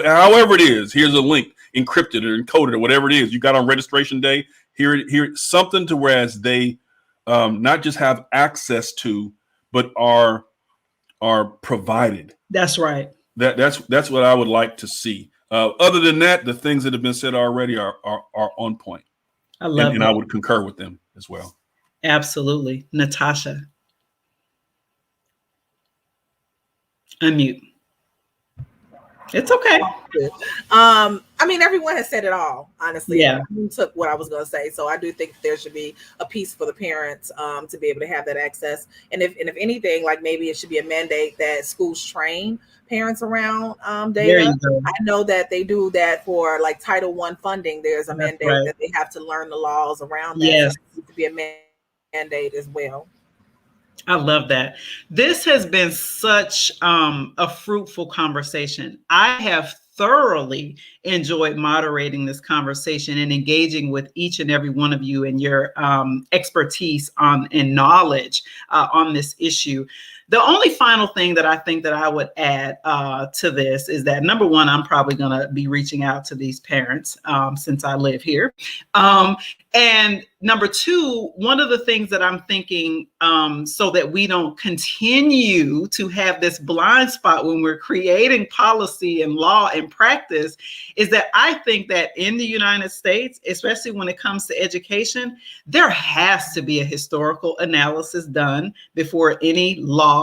[SPEAKER 2] However it is, here's a link, encrypted or encoded or whatever it is you got on registration day. Here, something to whereas they not just have access to, but are provided.
[SPEAKER 1] That's right.
[SPEAKER 2] That's what I would like to see. Other than that, the things that have been said already are on point.
[SPEAKER 1] I love
[SPEAKER 2] and I would concur with them as well.
[SPEAKER 1] Absolutely. Natasha. Unmute. It's okay.
[SPEAKER 5] I mean, everyone has said it all, honestly.
[SPEAKER 1] Yeah.
[SPEAKER 5] You took what I was going to say. So I do think there should be a piece for the parents to be able to have that access. And if anything, like maybe it should be a mandate that schools train parents around
[SPEAKER 1] There
[SPEAKER 5] data.
[SPEAKER 1] you go.
[SPEAKER 5] I know that they do that for like Title I funding. There's a
[SPEAKER 1] That's
[SPEAKER 5] mandate
[SPEAKER 1] right.
[SPEAKER 5] that they have to learn the laws around that.
[SPEAKER 1] Yes.
[SPEAKER 5] So it needs to be a mandate as well.
[SPEAKER 1] I love that. This has been such a fruitful conversation. I have thoroughly enjoyed moderating this conversation and engaging with each and every one of you and your expertise and knowledge on this issue. The only final thing that I think that I would add to this is that, number one, I'm probably going to be reaching out to these parents since I live here. And number two, one of the things that I'm thinking so that we don't continue to have this blind spot when we're creating policy and law and practice is that I think that in the United States, especially when it comes to education, there has to be a historical analysis done before any law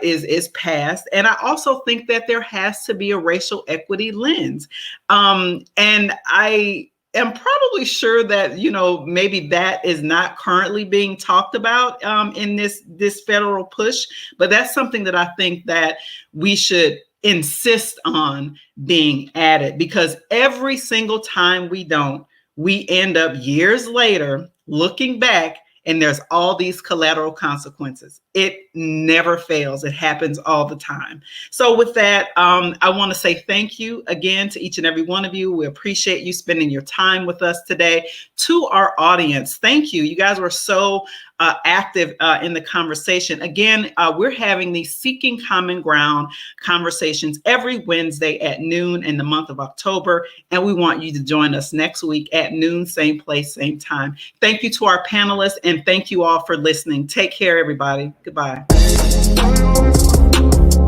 [SPEAKER 1] is passed. And I also think that there has to be a racial equity lens. And I am probably sure that, maybe that is not currently being talked about in this federal push, but that's something that I think that we should insist on being added, because every single time we don't, we end up years later looking back and there's all these collateral consequences. It never fails. It happens all the time. So with that, I want to say thank you again to each and every one of you. We appreciate you spending your time with us today. To our audience, thank you. You guys were so active in the conversation. Again, we're having these Seeking Common Ground conversations every Wednesday at noon in the month of October. And we want you to join us next week at noon, same place, same time. Thank you to our panelists, and thank you all for listening. Take care, everybody. Goodbye.